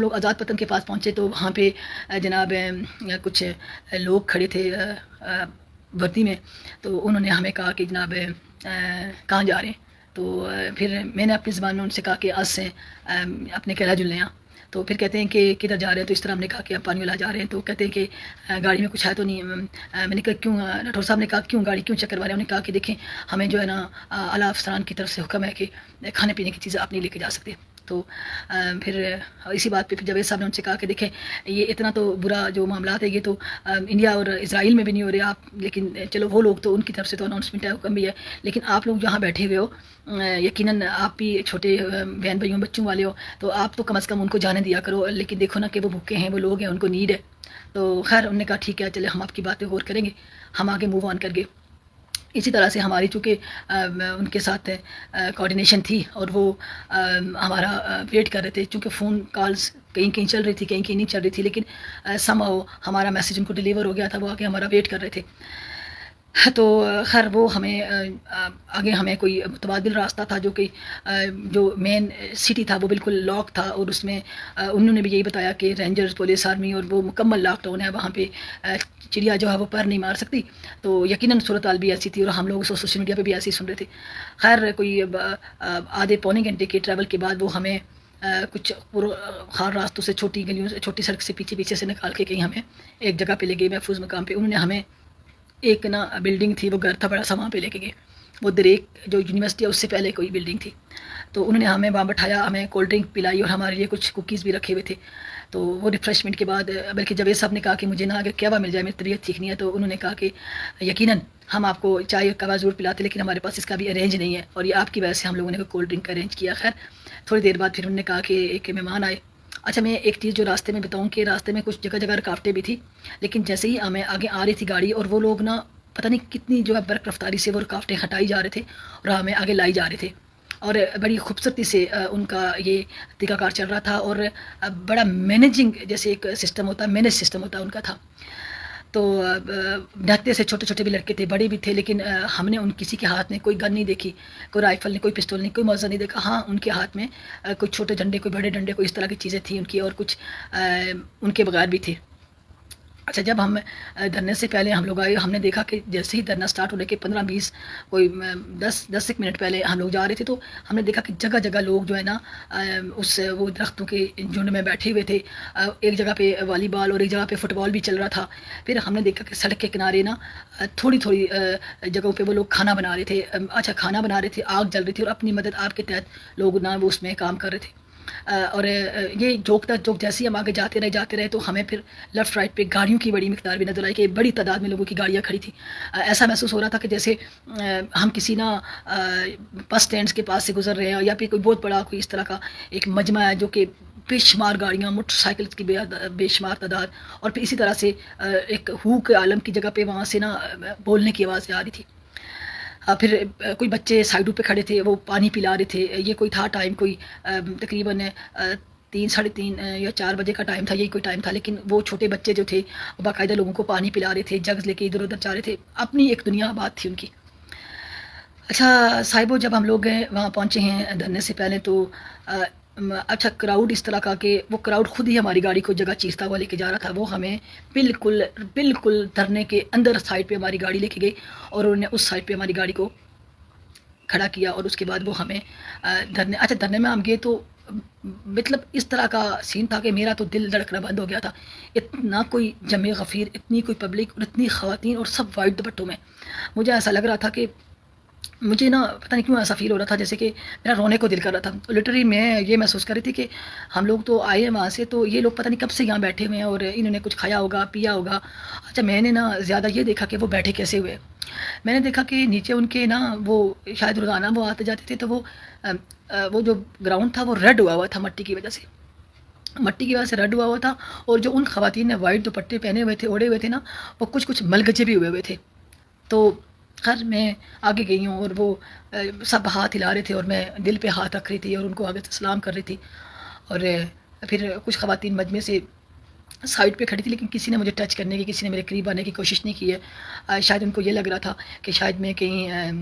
لوگ آزاد پتن کے پاس پہنچے تو وہاں پہ جناب کچھ لوگ کھڑے تھے وردی میں، تو انہوں نے ہمیں کہا کہ جناب کہاں جا رہے ہیں؟ تو پھر میں نے اپنی زبان میں ان سے کہا کہ آج سے اپنے کہلا جلنے تو پھر کہتے ہیں کہ کدھر جا رہے ہیں؟ تو اس طرح ہم نے کہا کہ آپ پانی والا جا رہے ہیں۔ تو کہتے ہیں کہ گاڑی میں کچھ ہے تو نہیں؟ میں نے کہا کیوں؟ راٹھور صاحب نے کہا کیوں گاڑی کیوں چیک کروا رہے ہیں؟ انہوں نے کہا کہ دیکھیں ہمیں جو ہے نا اعلیٰ افسران کی طرف سے حکم ہے کہ کھانے پینے کی چیزیں آپ نہیں لے کے جا سکتے۔ تو پھر اسی بات پہ پھر جاوید صاحب نے ان سے کہا کہ دیکھیں یہ اتنا تو برا جو معاملات ہے یہ تو انڈیا اور اسرائیل میں بھی نہیں ہو رہے آپ، لیکن چلو وہ لوگ تو ان کی طرف سے تو اناؤنسمنٹ ہے، حکم بھی ہے، لیکن آپ لوگ جہاں بیٹھے ہوئے ہو یقیناً آپ بھی چھوٹے بہن بھائیوں بچوں والے ہو، تو آپ تو کم از کم ان کو جانے دیا کرو، لیکن دیکھو نا کہ وہ بھوکے ہیں، وہ لوگ ہیں، ان کو نیڈ ہے۔ تو خیر انہوں نے کہا ٹھیک ہے چلے ہم آپ کی باتیں غور کریں گے، ہم آگے موو آن کر گئے۔ اسی طرح سے ہماری چونکہ ان کے ساتھ کوارڈینیشن تھی اور وہ ہمارا ویٹ کر رہے تھے، چونکہ فون کالز کہیں کہیں چل رہی تھی کہیں کہیں نہیں چل رہی تھی، لیکن سم ہاؤ ہمارا میسیج ان کو ڈیلیور ہو گیا تھا، وہ آگے ہمارا ویٹ کر رہے تھے۔ تو خیر وہ ہمیں آگے ہمیں کوئی متبادل راستہ تھا جو کہ جو مین سٹی تھا وہ بالکل لاک تھا، اور اس میں انہوں نے بھی یہی بتایا کہ رینجرز پولیس آرمی اور وہ مکمل لاک ڈاؤن ہے، وہاں پہ چڑیا جو ہے وہ پر نہیں مار سکتی۔ تو یقیناً صورتحال بھی ایسی تھی اور ہم لوگ سوشل میڈیا پہ بھی ایسے ہی سن رہے تھے۔ خیر کوئی آدھے پونے گھنٹے کے ٹریول کے بعد وہ ہمیں کچھ خار راستوں سے چھوٹی گلیوں سے چھوٹی سڑک سے پیچھے سے نکال کے کہیں ہمیں ایک جگہ پہ لے گئے محفوظ مقام پہ۔ انہوں نے ہمیں ایک نا بلڈنگ تھی، وہ گھر تھا بڑا سا، وہاں پہ لے کے گئے، وہ دریک جو یونیورسٹی ہے اس سے پہلے کوئی بلڈنگ تھی۔ تو انہوں نے ہمیں وہاں بٹھایا، ہمیں کولڈ ڈرنک پلائی اور ہمارے لیے کچھ کوکیز بھی رکھے ہوئے تھے۔ تو وہ ریفریشمنٹ کے بعد بلکہ جاوید صاحب نے کہا کہ مجھے نا اگر کہوا مل جائے، میری طبیعت ٹھیک نہیں ہے، تو انہوں نے کہا کہ یقیناً ہم آپ کو چائے اور کہوا ضرور پلاتے، لیکن ہمارے پاس اس کا بھی ارینج نہیں ہے، اور یہ آپ کی وجہ سے ہم لوگوں نے کولڈ ڈرنک کا ارینج کیا۔ خیر تھوڑی دیر بعد پھر انہوں نے کہا کہ ایک مہمان آئے۔ اچھا میں ایک چیز جو راستے میں بتاؤں کہ راستے میں کچھ جگہ جگہ رکاوٹیں بھی تھی، لیکن جیسے ہی ہمیں آگے آ رہی تھی گاڑی، اور وہ لوگ نا پتہ نہیں کتنی جو ہے برق رفتاری سے وہ رکاوٹیں ہٹائی جا رہے تھے اور ہمیں آگے لائی جا رہے تھے، اور بڑی خوبصورتی سے ان کا یہ طریقہ کار چل رہا تھا، اور بڑا مینیجنگ جیسے ایک سسٹم ہوتا ہے، مینج سسٹم ہوتا ہے ان کا تھا۔ تو ڈھکتے سے چھوٹے چھوٹے بھی لڑکے تھے، بڑے بھی تھے، لیکن ہم نے ان کسی کے ہاتھ میں کوئی گن نہیں دیکھی، کوئی رائفل نہیں، کوئی پستول نہیں، کوئی موزہ نہیں دیکھا۔ ہاں ان کے ہاتھ میں کوئی چھوٹے ڈنڈے، کوئی بڑے ڈنڈے، کوئی اس طرح کی چیزیں تھیں ان کی، اور کچھ ان کے بغیر بھی تھے۔ اچھا جب ہم دھرنے سے پہلے ہم لوگ آئے، ہم نے دیکھا کہ جیسے ہی دھرنا سٹارٹ ہونے کے 15-20 کوئی 10 ایک منٹ پہلے ہم لوگ جا رہے تھے، تو ہم نے دیکھا کہ جگہ جگہ لوگ جو ہے نا وہ درختوں کے جھنڈ میں بیٹھے ہوئے تھے، ایک جگہ پہ والی بال اور ایک جگہ پہ فٹ بال بھی چل رہا تھا۔ پھر ہم نے دیکھا کہ سڑک کے کنارے نا تھوڑی تھوڑی جگہوں پہ وہ لوگ کھانا بنا رہے تھے، اچھا کھانا بنا رہے تھے، آگ جل رہی تھی، اور اپنی مدد آپ کے تحت لوگ نا وہ اس میں کام کر رہے تھے۔ اور یہ جوک جیسے ہی ہم آگے جاتے رہے تو ہمیں پھر لیفٹ رائٹ پہ گاڑیوں کی بڑی مقدار بھی نظر آئی، کہ بڑی تعداد میں لوگوں کی گاڑیاں کھڑی تھیں۔ ایسا محسوس ہو رہا تھا کہ جیسے ہم کسی نا بس اسٹینڈس کے پاس سے گزر رہے ہیں، یا پھر کوئی بہت بڑا کوئی اس طرح کا ایک مجمع ہے جو کہ بے شمار گاڑیاں، موٹر سائیکل کی بے شمار تعداد، اور پھر اسی طرح سے ایک ہو کے عالم کی جگہ پہ وہاں سے نا بولنے کی آواز آ رہی تھی۔ پھر کوئی بچے سائڈوں پہ کھڑے تھے، وہ پانی پلا رہے تھے۔ یہ کوئی تھا ٹائم کوئی تقریباً 3-3:30 یا 4 بجے کا ٹائم تھا، یہی کوئی ٹائم تھا، لیکن وہ چھوٹے بچے جو تھے وہ باقاعدہ لوگوں کو پانی پلا رہے تھے، جگز لے کے ادھر ادھر جا رہے تھے، اپنی ایک دنیا آباد تھی ان کی۔ اچھا صاحبو جب ہم لوگ وہاں پہنچے ہیں دھرنے سے پہلے، تو اچھا کراؤڈ اس طرح کا کہ وہ کراؤڈ خود ہی ہماری گاڑی کو جگہ چیرتا ہوا لے کے جا رہا تھا، وہ ہمیں بالکل دھرنے کے اندر سائڈ پہ ہماری گاڑی لے کے گئی، اور انہوں نے اس سائڈ پہ ہماری گاڑی کو کھڑا کیا، اور اس کے بعد وہ ہمیں دھرنے میں ہم گئے تو مطلب اس طرح کا سین تھا کہ میرا تو دل دھڑکنا بند ہو گیا تھا۔ اتنا کوئی جمع غفیر، اتنی کوئی پبلک اور اتنی خواتین، اور سب وائٹ دوپٹوں میں۔ مجھے ایسا لگ رہا تھا کہ مجھے نا پتہ نہیں کیوں ایسا فیل ہو رہا تھا جیسے کہ میرا رونے کو دل کر رہا تھا۔ لٹرلی میں یہ محسوس کر رہی تھی کہ ہم لوگ تو آئے ہیں وہاں سے، تو یہ لوگ پتہ نہیں کب سے یہاں بیٹھے ہوئے ہیں، اور انہوں نے کچھ کھایا ہوگا، پیا ہوگا۔ اچھا میں نے نا زیادہ یہ دیکھا کہ وہ بیٹھے کیسے ہوئے۔ میں نے دیکھا کہ نیچے ان کے نا وہ شاید روزانہ وہ آتے جاتے تھے، تو وہ جو گراؤنڈ تھا وہ ریڈ ہوا ہوا تھا مٹی کی وجہ سے ریڈ ہوا ہوا تھا، اور جو ان خواتین نے وائٹ دوپٹے پہنے ہوئے تھے، اوڑے ہوئے تھے نا، وہ کچھ ملگجے بھی ہوئے تھے۔ تو خیر میں آگے گئی ہوں، اور وہ سب ہاتھ ہلا رہے تھے، اور میں دل پہ ہاتھ رکھ رہی تھی اور ان کو آگے سے سلام کر رہی تھی، اور پھر کچھ خواتین مجمع سے سائڈ پہ کھڑی تھی، لیکن کسی نے مجھے ٹچ کرنے کی، کسی نے میرے قریب آنے کی کوشش نہیں کی ہے۔ شاید ان کو یہ لگ رہا تھا کہ شاید میں کہیں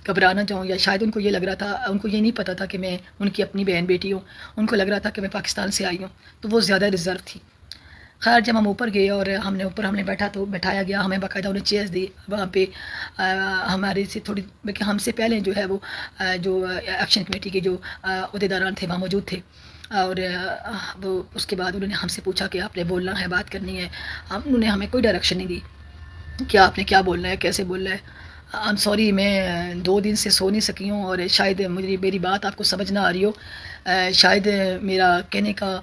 گھبرا نہ جاؤں، یا شاید ان کو یہ لگ رہا تھا، ان کو یہ نہیں پتہ تھا کہ میں ان کی اپنی بہن بیٹی ہوں، ان کو لگ رہا تھا کہ میں پاکستان سے آئی ہوں، تو وہ زیادہ ریزرو تھی۔ خیر جب ہم اوپر گئے اور ہم نے بیٹھا تو بٹھایا گیا، ہمیں باقاعدہ انہیں چیئرز دی وہاں پہ، ہمارے سے تھوڑی بلکہ ہم سے پہلے جو ہے وہ جو ایکشن کمیٹی کے جو عہدیداران تھے وہاں موجود تھے، اور وہ اس کے بعد انہوں نے ہم سے پوچھا کہ آپ نے بولنا ہے، بات کرنی ہے، انہوں نے ہمیں کوئی ڈائریکشن نہیں دی کہ آپ نے کیا بولنا ہے، کیسے بولنا ہے۔ I'm sorry، میں 2 دن سے سو نہیں سکی ہوں، اور شاید میری بات آپ کو سمجھ نہ آ رہی ہو، شاید میرا کہنے کا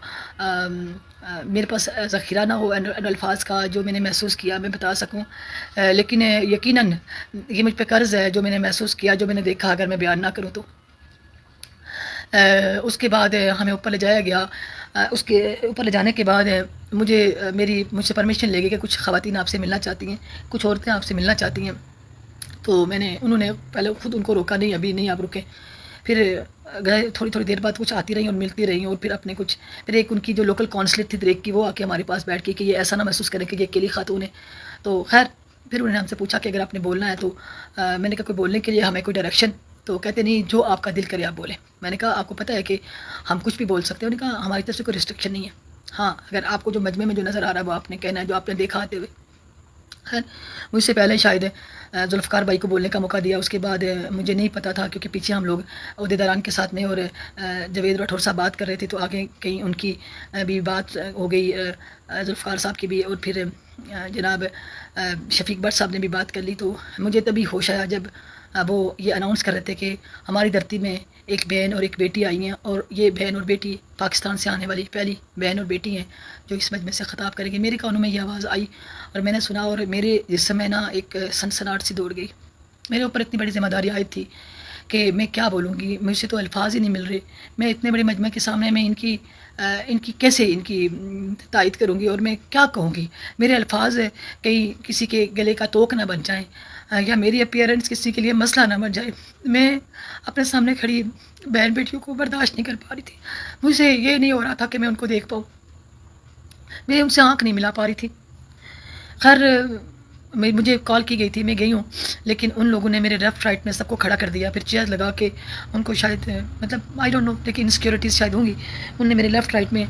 میرے پاس ذخیرہ نہ ہو ان الفاظ کا جو میں نے محسوس کیا میں بتا سکوں، لیکن یقیناً یہ مجھ پہ قرض ہے جو میں نے محسوس کیا، جو میں نے دیکھا، اگر میں بیان نہ کروں تو۔ اس کے بعد ہمیں اوپر لے جایا گیا، اس کے اوپر لے جانے کے بعد مجھ سے پرمیشن لے گئی کہ کچھ خواتین آپ سے ملنا چاہتی ہیں، کچھ عورتیں آپ سے ملنا چاہتی ہیں، تو انہوں نے پہلے خود ان کو روکا، نہیں ابھی نہیں آپ رکیں، پھر گئے، تھوڑی دیر بعد کچھ آتی رہی اور ملتی رہی، اور پھر ایک ان کی جو لوکل کونسلر تھی دریک کی، وہ آ کے ہمارے پاس بیٹھ کے کہ یہ ایسا نہ محسوس کریں کہ یہ اکیلی خاتون ہے۔ تو خیر پھر انہوں نے ہم سے پوچھا کہ اگر آپ نے بولنا ہے تو، میں نے کہا کوئی بولنے کے لیے ہمیں کوئی ڈائریکشن؟ تو کہتے نہیں، جو آپ کا دل کرے آپ بولیں۔ میں نے کہا آپ کو پتہ ہے کہ ہم کچھ بھی بول سکتے ہیں؟ انہوں نے کہا ہماری طرف سے کوئی ریسٹرکشن نہیں ہے، ہاں اگر آپ کو جو مجمع میں جو نظر آ رہا ہے وہ آپ نے کہنا ہے، جو آپ نے دیکھا آتے ہوئے۔ خیر مجھ سے پہلے شاید ذوالفقار بھائی کو بولنے کا موقع دیا، اس کے بعد مجھے نہیں پتہ تھا کیونکہ پیچھے ہم لوگ عہدیداران کے ساتھ میں، اور جاوید راٹھور صاحب بات کر رہے تھے، تو آگے کہیں ان کی بھی بات ہو گئی، ذوالفقار صاحب کی بھی، اور پھر جناب شفیق بٹ صاحب نے بھی بات کر لی۔ تو مجھے تبھی ہوش آیا جب وہ یہ اناؤنس کر رہے تھے کہ ہماری دھرتی میں ایک بہن اور ایک بیٹی آئی ہیں، اور یہ بہن اور بیٹی پاکستان سے آنے والی پہلی بہن اور بیٹی ہیں جو اس مجمع سے خطاب کریں گے۔ میرے کانوں میں یہ آواز آئی اور میں نے سنا، اور میرے جسم میں نا ایک سنسناہٹ سی دوڑ گئی، میرے اوپر اتنی بڑی ذمہ داری عائد تھی کہ میں کیا بولوں گی، مجھ سے تو الفاظ ہی نہیں مل رہے، میں اتنے بڑے مجمع کے سامنے میں ان کی کیسے ان کی تائید کروں گی، اور میں کیا کہوں گی، میرے الفاظ کہیں کسی کے گلے کا توک نہ بن جائیں، یا میری اپیئرنس کسی کے لیے مسئلہ نہ بن جائے۔ میں اپنے سامنے کھڑی بہن بیٹیوں کو برداشت نہیں کر پا رہی تھی، مجھ سے یہ نہیں ہو رہا تھا کہ میں ان کو دیکھ پاؤں، میں ان سے آنکھ نہیں ملا پا رہی تھی۔ خیر مجھے کال کی گئی تھی، میں گئی ہوں، لیکن ان لوگوں نے میرے لیفٹ رائٹ میں سب کو کھڑا کر دیا، پھر چیئر لگا کے ان کو شاید مطلب آئی ڈونٹ نو، لیکن انسیکیورٹیز شاید ہوں گی، انہوں نے میرے لیفٹ رائٹ میں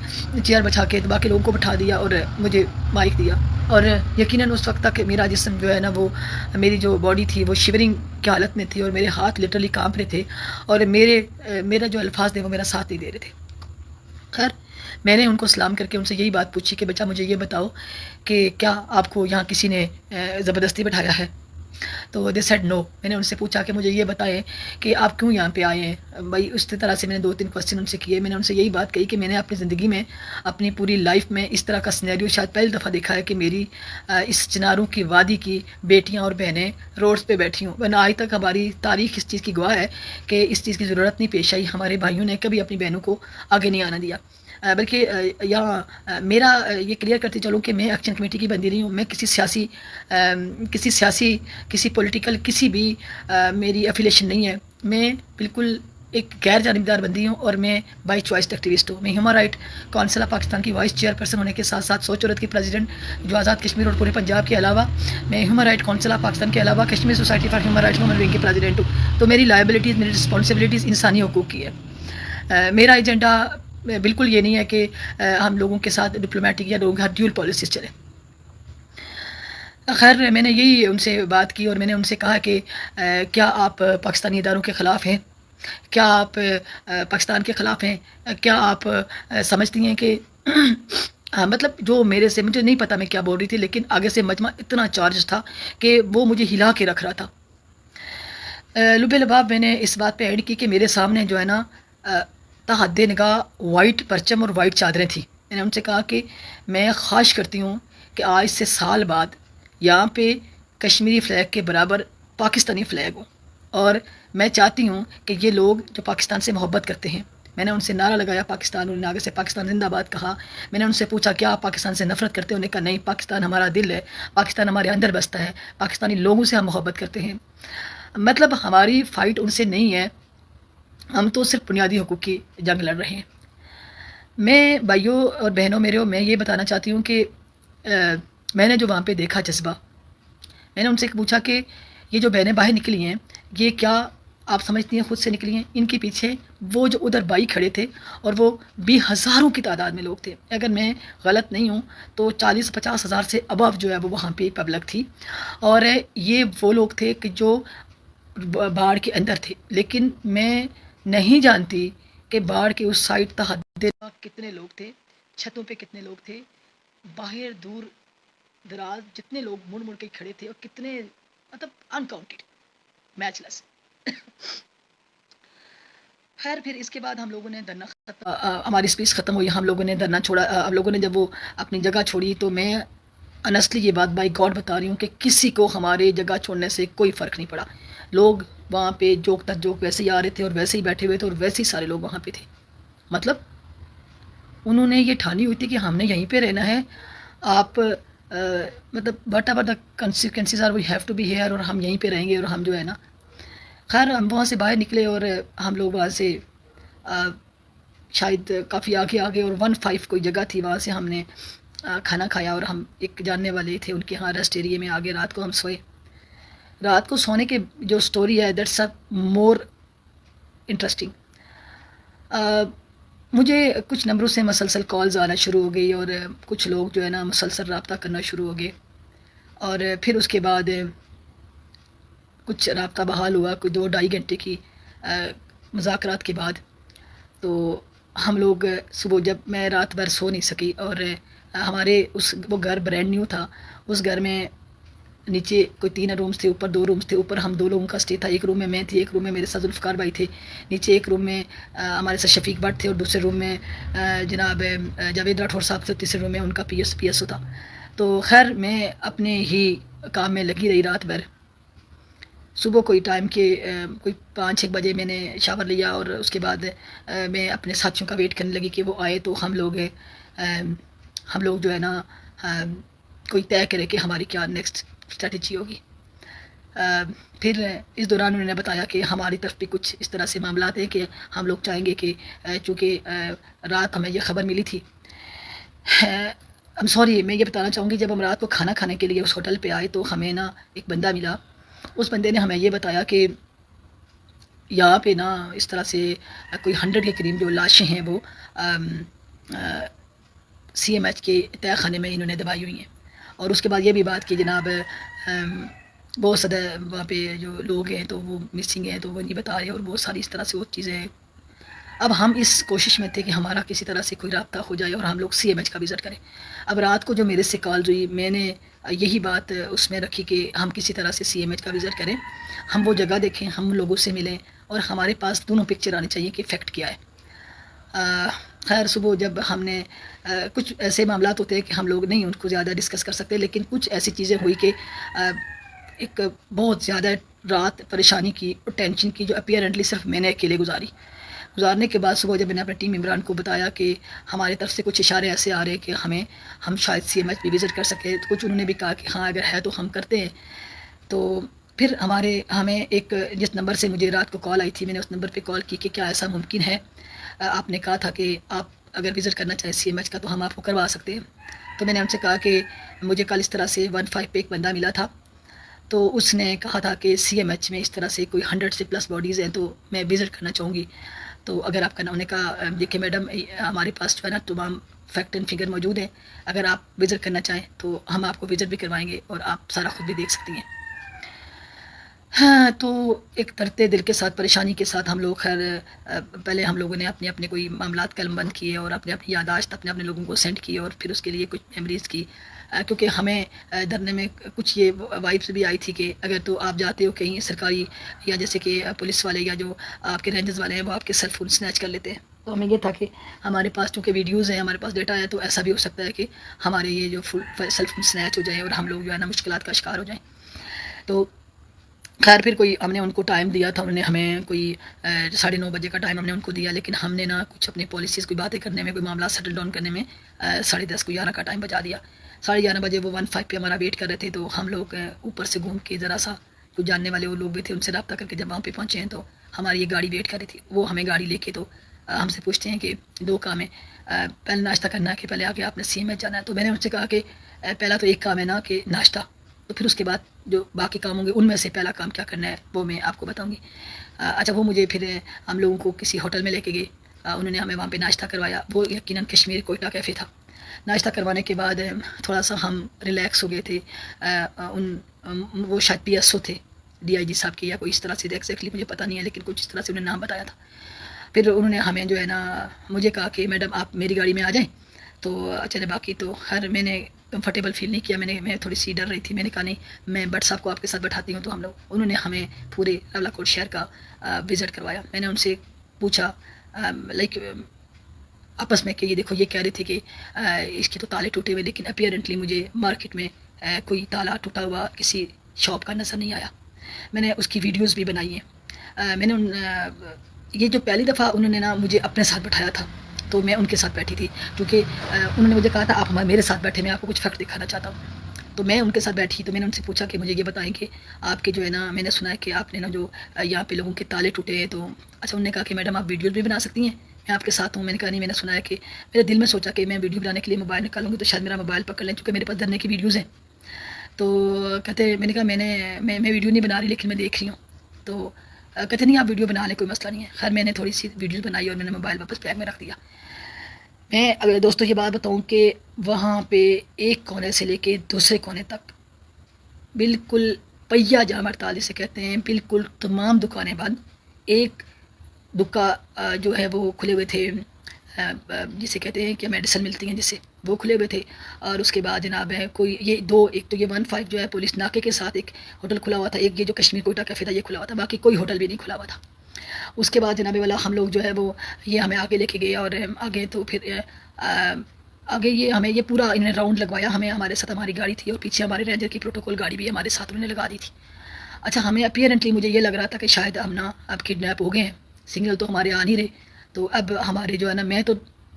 چیئر بچھا کے باقی لوگوں کو بٹھا دیا اور مجھے مائک دیا، اور یقیناً اس وقت تک میرا جسم جو ہے نا، وہ میری جو باڈی تھی وہ شیورنگ کی حالت میں تھی، اور میرے ہاتھ لٹرلی کانپ رہے تھے، اور میرا جو الفاظ تھے وہ میرا ساتھ نہیں دے رہے تھے۔ خیر میں نے ان کو سلام کر کے ان سے یہی بات پوچھی کہ بچہ مجھے یہ بتاؤ کہ کیا آپ کو یہاں کسی نے زبردستی بٹھایا ہے؟ تو دے سیڈ نو۔ میں نے ان سے پوچھا کہ مجھے یہ بتائیں کہ آپ کیوں یہاں پہ آئے ہیں بھائی، اس طرح سے میں نے 2-3 کوسچن ان سے کیے۔ میں نے ان سے یہی بات کہی کہ میں نے اپنی زندگی میں، اپنی پوری لائف میں اس طرح کا سینیریو شاید پہلی دفعہ دیکھا ہے کہ میری اس چناروں کی وادی کی بیٹیاں اور بہنیں روڈز پہ بیٹھی ہوں، ورنہ آج تک ہماری تاریخ اس چیز کی گواہ ہے کہ اس چیز کی ضرورت نہیں پیش آئی، ہمارے بھائیوں نے کبھی اپنی بہنوں کو آگے نہیں آنا دیا، بلکہ یہاں میرا یہ کلیئر کرتی چلوں کہ میں ایکشن کمیٹی کی بندی نہیں ہوں، میں کسی سیاسی کسی پولیٹیکل کسی بھی میری افیلیشن نہیں ہے، میں بالکل ایک غیر جانبدار بندی ہوں، اور میں بائی چوائس ایکٹیوسٹ ہوں۔ میں human right council of Pakistan کی وائس چیئر پرسن ہونے کے ساتھ ساتھ سوچ عورت کی پریزیڈنٹ جو آزاد کشمیر اور پورے پنجاب کے علاوہ، میں human right council of Pakistan کے علاوہ Kashmir society for human rights women wing کی پریزیڈنٹ ہوں۔ تو میری لائبلٹیز، میری رسپانسبلٹیز انسانی حقوق کی ہے۔ میرا ایجنڈا بالکل یہ نہیں ہے کہ ہم لوگوں کے ساتھ ڈپلومیٹک یا لوگ ڈیول پالیسیز چلیں۔ خیر میں نے یہی ان سے بات کی، اور میں نے ان سے کہا کہ کیا آپ پاکستانی اداروں کے خلاف ہیں؟ کیا آپ پاکستان کے خلاف ہیں؟ کیا آپ سمجھتی ہیں کہ مطلب جو میرے سے، مجھے نہیں پتا میں کیا بول رہی تھی، لیکن آگے سے مجمع اتنا چارج تھا کہ وہ مجھے ہلا کے رکھ رہا تھا۔ لب لباب میں نے اس بات پہ ایڈ کی کہ میرے سامنے جو ہے نا تحت نگاہ وائٹ پرچم اور وائٹ چادریں تھیں۔ میں نے ان سے کہا کہ میں خواہش کرتی ہوں کہ آج سے سال بعد یہاں پہ کشمیری فلیگ کے برابر پاکستانی فلیگ ہو، اور میں چاہتی ہوں کہ یہ لوگ جو پاکستان سے محبت کرتے ہیں، میں نے ان سے نعرہ لگایا پاکستان، انہوں نے آگے سے پاکستان زندہ باد کہا۔ میں نے ان سے پوچھا کیا آپ پاکستان سے نفرت کرتے ہیں؟ انہوں نے کہا نہیں، پاکستان ہمارا دل ہے، پاکستان ہمارے اندر بستا ہے، پاکستانی لوگوں سے ہم محبت کرتے ہیں۔ مطلب ہماری فائٹ ان سے نہیں ہے، ہم تو صرف بنیادی حقوق کی جنگ لڑ رہے ہیں۔ میں بھائیوں اور بہنوں میرے، میں یہ بتانا چاہتی ہوں کہ میں نے جو وہاں پہ دیکھا جذبہ، میں نے ان سے پوچھا کہ یہ جو بہنیں باہر نکلی ہیں، یہ کیا آپ سمجھتی ہیں خود سے نکلی ہیں. ان کے پیچھے وہ جو ادھر بھائی کھڑے تھے اور وہ بھی ہزاروں کی تعداد میں لوگ تھے. اگر میں غلط نہیں ہوں تو 40-50 ہزار سے ابو جو ہے وہ وہاں پہ پبلک تھی. اور یہ وہ لوگ تھے کہ جو باڑ کے اندر تھے. لیکن میں نہیں جانتی کہ باڑ کے اس سائڈ تحت کتنے لوگ تھے, چھتوں پہ کتنے لوگ تھے, باہر دور دراز جتنے لوگ مڑ مڑ کے کھڑے تھے, اور کتنے مطلب انکاؤنٹڈ, میچ لیس. خیر پھر اس کے بعد ہم لوگوں نے دھرنا ہماری اسپیچ ختم ہوئی, ہم لوگوں نے دھرنا چھوڑا. ہم لوگوں نے جب وہ اپنی جگہ چھوڑی تو میں انسلی یہ بات بائی گاڈ بتا رہی ہوں کہ کسی کو ہمارے جگہ چھوڑنے سے کوئی فرق نہیں پڑا. لوگ وہاں پہ جوک تک جوک ویسے ہی آ رہے تھے اور ویسے ہی بیٹھے ہوئے تھے, اور ویسے ہی سارے لوگ وہاں پہ تھے. مطلب انہوں نے یہ ٹھانی ہوئی تھی کہ ہم نے یہیں پہ رہنا ہے. آپ مطلب whatever the consequences are we have to be here, اور ہم یہیں پہ رہیں گے. اور ہم جو ہے نا, خیر ہم وہاں سے باہر نکلے اور ہم لوگ وہاں سے شاید کافی آگے اور 15 کوئی جگہ تھی, وہاں سے ہم نے کھانا کھایا. اور ہم ایک جاننے والے تھے ان کے ہاں ریسٹ ایریے میں آگے رات کو ہم سوئے. رات کو سونے کے جو سٹوری ہے دیٹس مور انٹرسٹنگ. مجھے کچھ نمبروں سے مسلسل کالز آنا شروع ہو گئی, اور کچھ لوگ جو ہے نا مسلسل رابطہ کرنا شروع ہو گئے. اور پھر اس کے بعد کچھ رابطہ بحال ہوا, کوئی 2-2.5 گھنٹے کی مذاکرات کے بعد. تو ہم لوگ صبح, جب میں رات بھر سو نہیں سکی, اور ہمارے وہ گھر برینڈ نیو تھا. اس گھر میں نیچے کوئی 3 رومز تھے, اوپر 2 رومز تھے. اوپر ہم 2 لوگوں کا اسٹے تھا. ایک روم میں میں تھی, ایک روم میں میرے ساتھ ذوالفقار بھائی تھے. نیچے ایک روم میں ہمارے ساتھ شفیق بٹ تھے, اور دوسرے روم میں جناب جاوید راٹھور صاحب تھے. تیسرے روم میں ان کا پی ایس او تھا. تو خیر میں اپنے ہی کام میں لگی رہی رات بھر. صبح کوئی ٹائم کے کوئی 5-6 بجے میں نے شاور لیا, اور اس کے بعد میں اپنے ساتھیوں کا ویٹ کرنے لگی کہ وہ آئے. تو ہم لوگ جو ہے نا کوئی طے کرے کہ ہماری کیا نیکسٹ اسٹریٹجی ہوگی. پھر اس دوران انہوں نے بتایا کہ ہماری طرف بھی کچھ اس طرح سے معاملات ہیں کہ ہم لوگ چاہیں گے کہ چونکہ رات ہمیں یہ خبر ملی تھی. سوری, میں یہ بتانا چاہوں گی, جب ہم رات کو کھانا کھانے کے لیے اس ہوٹل پہ آئے تو ہمیں نا ایک بندہ ملا. اس بندے نے ہمیں یہ بتایا کہ یہاں پہ نا اس طرح سے کوئی 100 کے قریب جو لاشیں ہیں وہ CMH کے تہہ خانے میں انہوں نے دبائی ہوئی ہیں. اور اس کے بعد یہ بھی بات کی جناب بہت زیادہ وہاں پہ جو لوگ ہیں تو وہ مسنگ ہیں, تو وہ نہیں بتا رہے, اور بہت ساری اس طرح سے وہ چیزیں ہیں. اب ہم اس کوشش میں تھے کہ ہمارا کسی طرح سے کوئی رابطہ ہو جائے اور ہم لوگ CMH کا وزٹ کریں. اب رات کو جو میرے سے کال ہوئی, میں نے یہی بات اس میں رکھی کہ ہم کسی طرح سے CMH کا وزٹ کریں, ہم وہ جگہ دیکھیں, ہم لوگوں سے ملیں, اور ہمارے پاس دونوں پکچر آنے چاہیے کہ فیکٹ کیا ہے. خیر صبح جب ہم نے کچھ ایسے معاملات ہوتے ہیں کہ ہم لوگ نہیں ان کو زیادہ ڈسکس کر سکتے, لیکن کچھ ایسی چیزیں ہوئی کہ ایک بہت زیادہ رات پریشانی کی اور ٹینشن کی, جو اپیرنٹلی صرف میں نے اکیلے گزارنے کے بعد صبح جب میں نے اپنے ٹیم ممبران کو بتایا کہ ہماری طرف سے کچھ اشارے ایسے آ رہے کہ ہم شاید CMH بھی وزٹ کر سکیں, تو کچھ انہوں نے بھی کہا کہ ہاں اگر ہے تو ہم کرتے ہیں. تو پھر ہمیں ایک جس نمبر سے مجھے رات کو کال آئی تھی, میں نے اس نمبر پہ کال کی کہ کیا ایسا ممکن ہے, آپ نے کہا تھا کہ آپ اگر وزٹ کرنا چاہیں CMH کا تو ہم آپ کو کروا سکتے ہیں. تو میں نے ان سے کہا کہ مجھے کل اس طرح سے 15 پہ ایک بندہ ملا تھا, تو اس نے کہا تھا کہ CMH میں اس طرح سے کوئی 100 سے پلس باڈیز ہیں, تو میں وزٹ کرنا چاہوں گی. تو اگر آپ کا نام نے کہا دیکھیں میڈم ہمارے پاس جو ہے نا تمام فیکٹ اینڈ فگر موجود ہیں, اگر آپ وزٹ کرنا چاہیں تو ہم آپ کو وزٹ بھی کروائیں گے, اور آپ سارا خود بھی دیکھ سکتی ہیں. ہاں, تو ایک ترتے دل کے ساتھ, پریشانی کے ساتھ ہم لوگ خیر پہلے ہم لوگوں نے اپنے کوئی معاملات قلم بند کیے, اور اپنی یاداشت اپنے لوگوں کو سینڈ کی, اور پھر اس کے لیے کچھ میموریز کی, کیونکہ ہمیں دھرنے میں کچھ یہ وائبس بھی آئی تھی کہ اگر تو آپ جاتے ہو کہیں سرکاری یا جیسے کہ پولیس والے یا جو آپ کے رینجرز والے ہیں وہ آپ کے سیل فون سنیچ کر لیتے ہیں. تو ہمیں یہ تھا کہ ہمارے پاس چونکہ ویڈیوز ہیں, ہمارے پاس ڈیٹا ہے, تو ایسا بھی ہو سکتا ہے کہ ہمارے یہ جو سیل فون سنیچ ہو جائیں اور ہم لوگ جو ہے نا مشکلات کا شکار ہو جائیں. تو خیر پھر ہم نے ان کو ٹائم دیا تھا, انہوں نے ہمیں کوئی 9:30 بجے کا ٹائم ہم نے ان کو دیا, لیکن ہم نے نا کچھ اپنی پالیسیز کوئی باتیں کرنے میں, کوئی معاملہ سیٹل ڈاؤن کرنے میں 10:30 کو 11 کا ٹائم بجا دیا. 11:30 بجے وہ 15 پہ ہمارا ویٹ کر رہے تھے. تو ہم لوگ اوپر سے گھوم کے ذرا سا کچھ جاننے والے وہ لوگ بھی تھے, ان سے رابطہ کر کے جب وہاں پہ پہنچے ہیں تو ہماری یہ گاڑی ویٹ کر رہی تھی. وہ ہمیں گاڑی لے کے تو ہم سے پوچھتے ہیں کہ 2 کام ہے, پہلے ناشتہ کرنا ہے کہ پہلے آ کے آپ نے CMH جانا ہے. تو میں نے ان سے کہا کہ پہلا تو ایک کام ہے نا کہ ناشتہ, تو پھر اس کے بعد جو باقی کام ہوں گے ان میں سے پہلا کام کیا کرنا ہے وہ میں آپ کو بتاؤں گی۔ اچھا وہ مجھے پھر ہم لوگوں کو کسی ہوٹل میں لے کے گئے، انہوں نے ہمیں وہاں پہ ناشتہ کروایا، وہ یقیناً کشمیر کوئٹہ کیفے تھا۔ ناشتہ کروانے کے بعد تھوڑا سا ہم ریلیکس ہو گئے تھے، وہ شاید پی ایس او تھے، ڈی آئی جی صاحب کی یا کوئی اس طرح سے، ایگزیکٹلی مجھے پتہ نہیں ہے لیکن کچھ اس طرح سے انہوں نے نام بتایا تھا۔ پھر انہوں نے ہمیں جو ہے نا مجھے کہا کہ میڈم آپ میری گاڑی میں آ جائیں، تو چلے باقی تو خیر میں نے کمفرٹیبل فیل نہیں کیا، میں تھوڑی سی ڈر رہی تھی، میں نے کہا نہیں میں بٹ صاحب کو آپ کے ساتھ بٹھاتی ہوں، تو انہوں نے ہمیں پورے راولہ کوٹ شہر کا وزٹ کروایا۔ میں نے ان سے پوچھا لائک آپس میں کہ یہ دیکھو یہ کہہ رہے تھے کہ اس کے تو تالے ٹوٹے ہوئے، لیکن اپیرنٹلی مجھے مارکیٹ میں کوئی تالا ٹوٹا ہوا کسی شاپ کا نظر نہیں آیا۔ میں نے اس کی ویڈیوز بھی بنائی ہیں۔ میں نے یہ جو پہلی دفعہ انہوں نے نا مجھے اپنے ساتھ بٹھایا تھا تو میں ان کے ساتھ بیٹھی تھی، کیونکہ انہوں نے مجھے کہا تھا آپ میرے ساتھ بیٹھے، میں آپ کو کچھ فیکٹ دکھانا چاہتا ہوں۔ تو میں ان کے ساتھ بیٹھی تو میں نے ان سے پوچھا کہ مجھے یہ بتائیں کہ آپ کے جو ہے نا میں نے سنا ہے کہ آپ نے نا جو یہاں پہ لوگوں کے تالے ٹوٹے ہیں، تو اچھا انہوں نے کہا کہ میڈم آپ ویڈیوز بھی بنا سکتی ہیں، میں آپ کے ساتھ ہوں۔ میں نے کہا نہیں، میں نے سنا ہے کہ میرے دل میں سوچا کہ میں ویڈیو بنانے کے لیے موبائل نکالوں گی تو شاید میرا موبائل پکڑ لیں، کیونکہ میرے پاس ڈرنے کی ویڈیوز ہیں۔ تو کہتے میں نے کہا میں ویڈیو نہیں بنا رہی لیکن میں دیکھ رہی ہوں۔ تو کہتے نہیں آپ ویڈیو بنا لیں، کوئی مسئلہ نہیں ہے۔ خیر میں نے تھوڑی سی ویڈیوز بنائی اور میں نے موبائل واپس بیگ میں رکھ دیا۔ میں اگر دوستوں یہ بات بتاؤں کہ وہاں پہ ایک کونے سے لے کے دوسرے کونے تک بالکل پہیا جام ہڑتال جسے کہتے ہیں، بالکل تمام دکانیں بند، ایک دکا جو ہے وہ کھلے ہوئے تھے، جسے کہتے ہیں کہ میڈیسن ملتی ہیں جسے، وہ کھلے ہوئے تھے۔ اور اس کے بعد جناب ہے کوئی ایک تو یہ 15 جو ہے پولیس ناکے کے ساتھ ایک ہوٹل کھلا ہوا تھا، ایک یہ جو کشمیر کوئٹہ کیفے تھا یہ کھلا ہوا تھا، باقی کوئی ہوٹل بھی نہیں کھلا ہوا تھا۔ اس کے بعد جناب والا ہم لوگ جو ہے وہ یہ ہمیں آگے لے کے گئے، اور آگے تو پھر آگے یہ ہمیں یہ پورا انہوں نے راؤنڈ لگوایا، ہمیں ہمارے ساتھ ہماری گاڑی تھی اور پیچھے ہمارے رینجر کی پروٹوکول گاڑی بھی ہمارے ساتھ انہوں نے لگا دی تھی۔ اچھا ہمیں اپیرنٹلی مجھے یہ لگ رہا تھا کہ شاید ہم نا اب کڈنیپ ہو گئے ہیں، سگنل تو ہمارے آ نہیں رہے، تو اب ہمارے جو ہے نا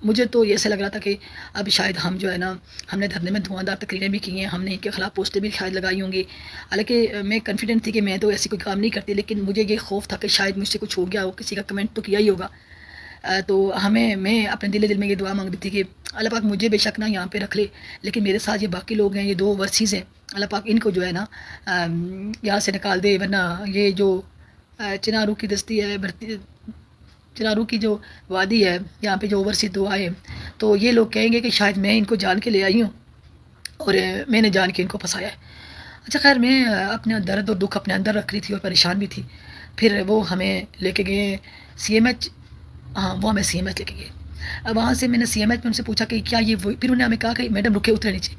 مجھے تو ایسے لگ رہا تھا کہ اب شاید ہم جو ہے نا ہم نے دھرنے میں دھواں تقریریں بھی کی ہیں، ہم نے ان کے خلاف پوسٹیں بھی شاید لگائی ہوں گی، حالانکہ میں کانفیڈنٹ تھی کہ میں تو ایسی کوئی کام نہیں کرتی، لیکن مجھے یہ خوف تھا کہ شاید مجھ سے کچھ ہو گیا ہو، کسی کا کمنٹ تو کیا ہی ہوگا۔ تو میں اپنے دل میں یہ دعا مانگتی تھی کہ اللہ پاک مجھے بے شک نہ یہاں پہ رکھ لے، لیکن میرے ساتھ یہ باقی لوگ ہیں، یہ 2 ورسیز ہیں، اللہ پاک ان کو جو ہے نا یہاں سے نکال دے، ورنہ یہ جو چنارو کی دستی ہے، چنارو کی جو وادی ہے یہاں پہ جو اوورسیز 2 آئے، تو یہ لوگ کہیں گے کہ شاید میں ان کو جان کے لے آئی ہوں اور میں نے جان کے ان کو پھنسایا ہے۔ اچھا خیر میں اپنا درد اور دکھ اپنے اندر رکھ رہی تھی اور پریشان بھی تھی۔ پھر وہ ہمیں لے کے گئے سی ایم ایچ، ہاں وہ ہمیں سی ایم ایچ لے کے گئے۔ اب وہاں سے میں نے سی ایم ایچ میں ان سے پوچھا کہ کیا یہ وہی، پھر انہوں نے ہمیں کہا کہ میڈم رکے اترے نیچے۔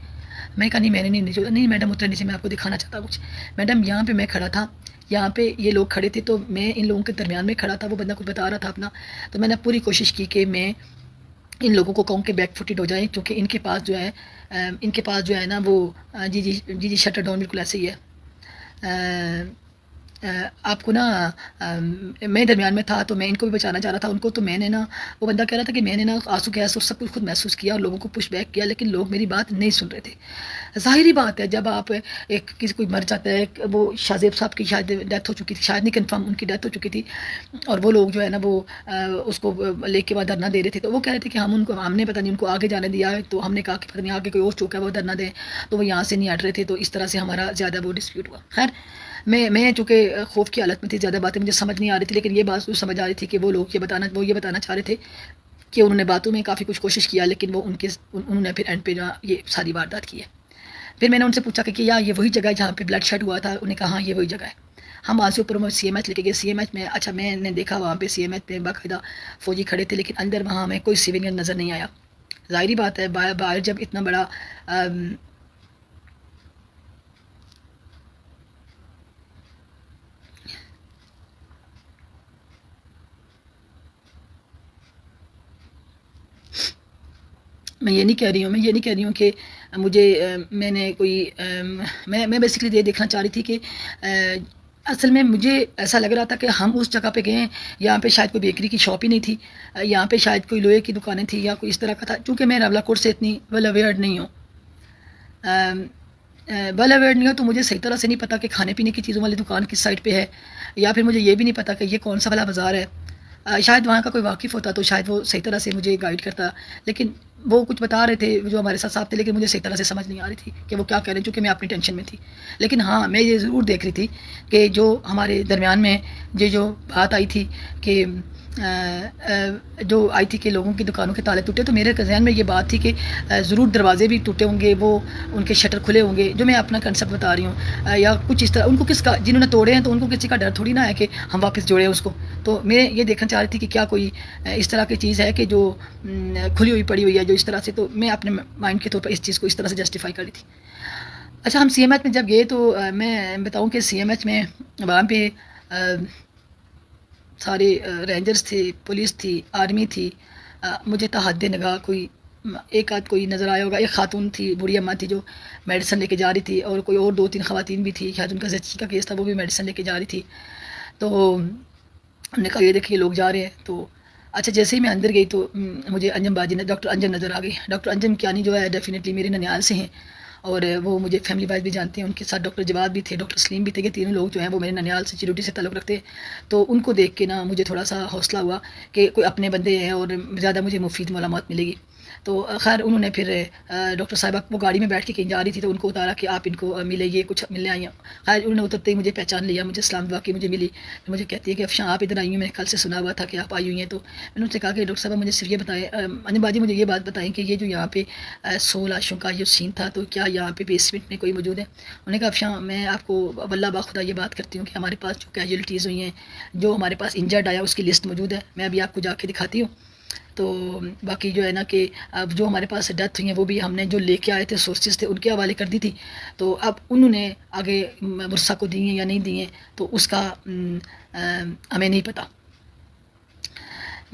میں کہا نہیں میں نے نہیں میڈم اترے نیچے، میں آپ کو دکھانا چاہتا ہوں کچھ۔ میڈم یہاں پہ میں کھڑا تھا، یہاں پہ یہ لوگ کھڑے تھے تو میں ان لوگوں کے درمیان میں کھڑا تھا، وہ بندہ کچھ بتا رہا تھا اپنا، تو میں نے پوری کوشش کی کہ میں ان لوگوں کو کہوں کہ بیک فوٹڈ ہو جائیں، کیونکہ ان کے پاس جو ہے نا وہ جی شٹر ڈاؤن بالکل ایسے ہی ہے۔ آپ کو نا میں درمیان میں تھا تو میں ان کو بھی بچانا چاہ رہا تھا ان کو، تو میں نے نا وہ بندہ کہہ رہا تھا کہ میں نے نا آنسو گیس اور سب کچھ خود محسوس کیا اور لوگوں کو پش بیک کیا، لیکن لوگ میری بات نہیں سن رہے تھے۔ ظاہری بات ہے جب آپ کسی کوئی مر جاتا ہے، وہ شاہ زیب صاحب کی شاید ڈیتھ ہو چکی تھی، شاید نہیں کنفرم ان کی ڈیتھ ہو چکی تھی، اور وہ لوگ جو ہے نا وہ اس کو لے کے بعد دھرنا دے رہے تھے، تو وہ کہہ رہے تھے کہ ہم نے پتہ نہیں ان کو آگے جانے دیا، تو ہم نے کہا کہ پتہ نہیں آگے کوئی اور چوک ہے وہ دھرنا دیں، تو وہ یہاں سے نہیں ہٹ رہے تھے، تو اس طرح سے ہمارا زیادہ وہ ڈسپیوٹ ہوا۔ خیر میں چونکہ خوف کی حالت میں تھی، زیادہ باتیں مجھے سمجھ نہیں آ رہی تھی، لیکن یہ بات سمجھ آ رہی تھی کہ وہ لوگ یہ بتانا چاہ رہے تھے کہ انہوں نے باتوں میں کافی کچھ کوشش کیا، لیکن وہ انہوں نے پھر اینڈ پہ یہ ساری واردات کی ہے۔ پھر میں نے ان سے پوچھا کہ یہ وہی جگہ ہے جہاں پہ بلڈ شیڈ ہوا تھا؟ انہوں نے کہا ہاں یہ وہی جگہ ہے۔ ہم وہاں سے اوپر سی ایم ایچ لے کے گئے، سی ایم ایچ میں اچھا میں نے دیکھا وہاں پہ سی ایم ایچ پہ باقاعدہ فوجی کھڑے تھے، لیکن اندر وہاں ہمیں کوئی سیولین نظر نہیں آیا۔ ظاہری بات ہے باہر جب اتنا بڑا میں یہ نہیں کہہ رہی ہوں کہ مجھے میں نے کوئی میں بیسکلی یہ دیکھنا چاہ رہی تھی کہ اصل میں مجھے ایسا لگ رہا تھا کہ ہم اس جگہ پہ گئے ہیں، یہاں پہ شاید کوئی بیکری کی شاپ ہی نہیں تھی، یہاں پہ شاید کوئی لوہے کی دکانیں تھیں یا کوئی اس طرح کا تھا، چونکہ میں راولہ کوٹ سے اتنی ویل اویئرڈ نہیں ہوں، تو مجھے صحیح طرح سے نہیں پتا کہ کھانے پینے کی چیزوں والی دکان کس سائڈ پہ ہے، یا پھر مجھے یہ بھی نہیں پتا کہ یہ کون سا والا بازار ہے۔ شاید وہاں کا کوئی واقف ہوتا تو شاید وہ صحیح طرح سے مجھے گائیڈ کرتا، لیکن وہ کچھ بتا رہے تھے جو ہمارے ساتھ صاحب تھے، لیکن مجھے صحیح طرح سے سمجھ نہیں آ رہی تھی کہ وہ کیا کہہ رہے ہیں، چونکہ میں اپنی ٹینشن میں تھی. لیکن ہاں میں یہ ضرور دیکھ رہی تھی کہ جو ہمارے درمیان میں یہ جو بات آئی تھی کہ جو آئی تھی کہ لوگوں کی دکانوں کے تالے ٹوٹے، تو میرے ذہن میں یہ بات تھی کہ ضرور دروازے بھی ٹوٹے ہوں گے، وہ ان کے شٹر کھلے ہوں گے، جو میں اپنا کنسیپٹ بتا رہی ہوں، یا کچھ اس طرح. ان کو کس کا، جنہوں نے توڑے ہیں تو ان کو کسی کا ڈر تھوڑی نہ ہے کہ ہم واپس جوڑیں اس کو. تو میں یہ دیکھنا چاہ رہی تھی کہ کیا کوئی اس طرح کی چیز ہے کہ جو کھلی ہوئی پڑی ہوئی ہے جو اس طرح سے. تو میں اپنے مائنڈ کے طور پر اس چیز کو اس طرح سے جسٹیفائی کر رہی تھی. اچھا ہم سی ایم ایچ میں جب گئے تو میں بتاؤں کہ سی ایم ایچ میں وہاں پہ سارے رینجرز تھے، پولیس تھی، آرمی تھی. مجھے تحد نگاہ کوئی ایک آدھ کوئی نظر آیا ہوگا. ایک خاتون تھی، بوڑھی اماں تھی جو میڈیسن لے کے جا رہی تھی، اور کوئی اور 2-3 خواتین بھی تھی، شاید ان کا زچگی کا کیس تھا، وہ بھی میڈیسن لے کے جا رہی تھی. تو ہم نے کہا یہ دیکھیے لوگ جا رہے ہیں. تو اچھا جیسے ہی میں اندر گئی تو مجھے انجم باجی نے، ڈاکٹر انجم نظر آ گئی. ڈاکٹر انجم کیانی جو ہے ڈیفینیٹلی میرے ننیال سے ہیں، اور وہ مجھے فیملی وائز بھی جانتے ہیں. ان کے ساتھ ڈاکٹر جواد بھی تھے، ڈاکٹر سلیم بھی تھے. یہ تینوں لوگ جو ہیں وہ میرے ننیال سے چیروٹی سے تعلق رکھتے ہیں. تو ان کو دیکھ کے نا مجھے تھوڑا سا حوصلہ ہوا کہ کوئی اپنے بندے ہیں اور زیادہ مجھے مفید معلومات ملے گی. تو خیر انہوں نے پھر ڈاکٹر صاحبہ وہ گاڑی میں بیٹھ کے کہیں جا رہی تھی تو ان کو اتارا کہ آپ ان کو ملے، یہ کچھ ملنے آئی ہیں. خیر انہوں نے اترتے ہی مجھے پہچان لیا، مجھے سلام دعا کی، مجھے ملی. مجھے کہتی ہے کہ افشاں آپ ادھر آئی ہیں، میں نے کل سے سنا ہوا تھا کہ آپ آئی ہوئی ہیں. تو میں نے ان سے کہا کہ ڈاکٹر صاحبہ مجھے صرف یہ بتائیں، انجم باجی مجھے یہ بات بتائیں کہ یہ جو یہاں پہ 100 لاشوں کا یہ سین تھا، تو کیا یہاں پہ بیسمنٹ میں کوئی موجود ہے؟ انہوں نے کہا افشاں میں آپ کو واللہ باخدا یہ بات کرتی ہوں کہ ہمارے پاس جو کیجولیٹیز ہوئی ہیں، جو ہمارے پاس انجرڈ آیا اس کی لسٹ موجود ہے. میں ابھی آپ کو جا کے دکھاتی ہوں. تو باقی جو ہے نا کہ اب جو ہمارے پاس ڈیتھ ہوئی ہیں وہ بھی ہم نے جو لے کے آئے تھے سورسز تھے ان کے حوالے کر دی تھی. تو اب انہوں نے آگے ورثہ کو دی ہیں یا نہیں دی ہیں تو اس کا ہمیں نہیں پتہ.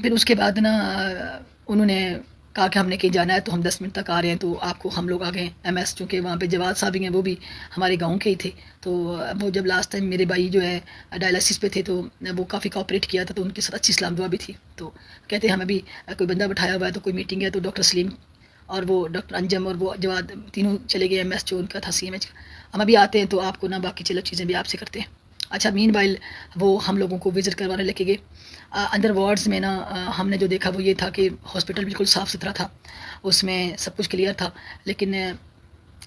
پھر اس کے بعد نا انہوں نے کہا کہ ہم نے کہیں جانا ہے تو ہم 10 منٹ تک آ رہے ہیں، تو آپ کو ہم لوگ آ گئے ایم ایس. چونکہ وہاں پہ جواد صاحب ہیں وہ بھی ہمارے گاؤں کے ہی تھے. تو وہ جب لاسٹ ٹائم میرے بھائی جو ہے ڈائلسس پہ تھے تو وہ کافی کوآپریٹ کیا تھا، تو ان کے ساتھ اچھی سلام دعا بھی تھی. تو کہتے ہیں ہمیں بھی کوئی بندہ بٹھایا ہوا ہے تو کوئی میٹنگ ہے، تو ڈاکٹر سلیم اور وہ ڈاکٹر انجم اور وہ جواد تینوں چلے گئے ایم ایس جو ان کا تھا سی ایم ایچ کا. ہم ابھی آتے ہیں تو آپ کو نا باقی چلو چیزیں بھی آپ سے کرتے ہیں. اچھا مین وائل وہ ہم لوگوں کو وزٹ کروانے لے کے گئے. اندر وارڈز میں نا ہم نے جو دیکھا وہ یہ تھا کہ ہاسپٹل بالکل صاف ستھرا تھا، اس میں سب کچھ کلیئر تھا. لیکن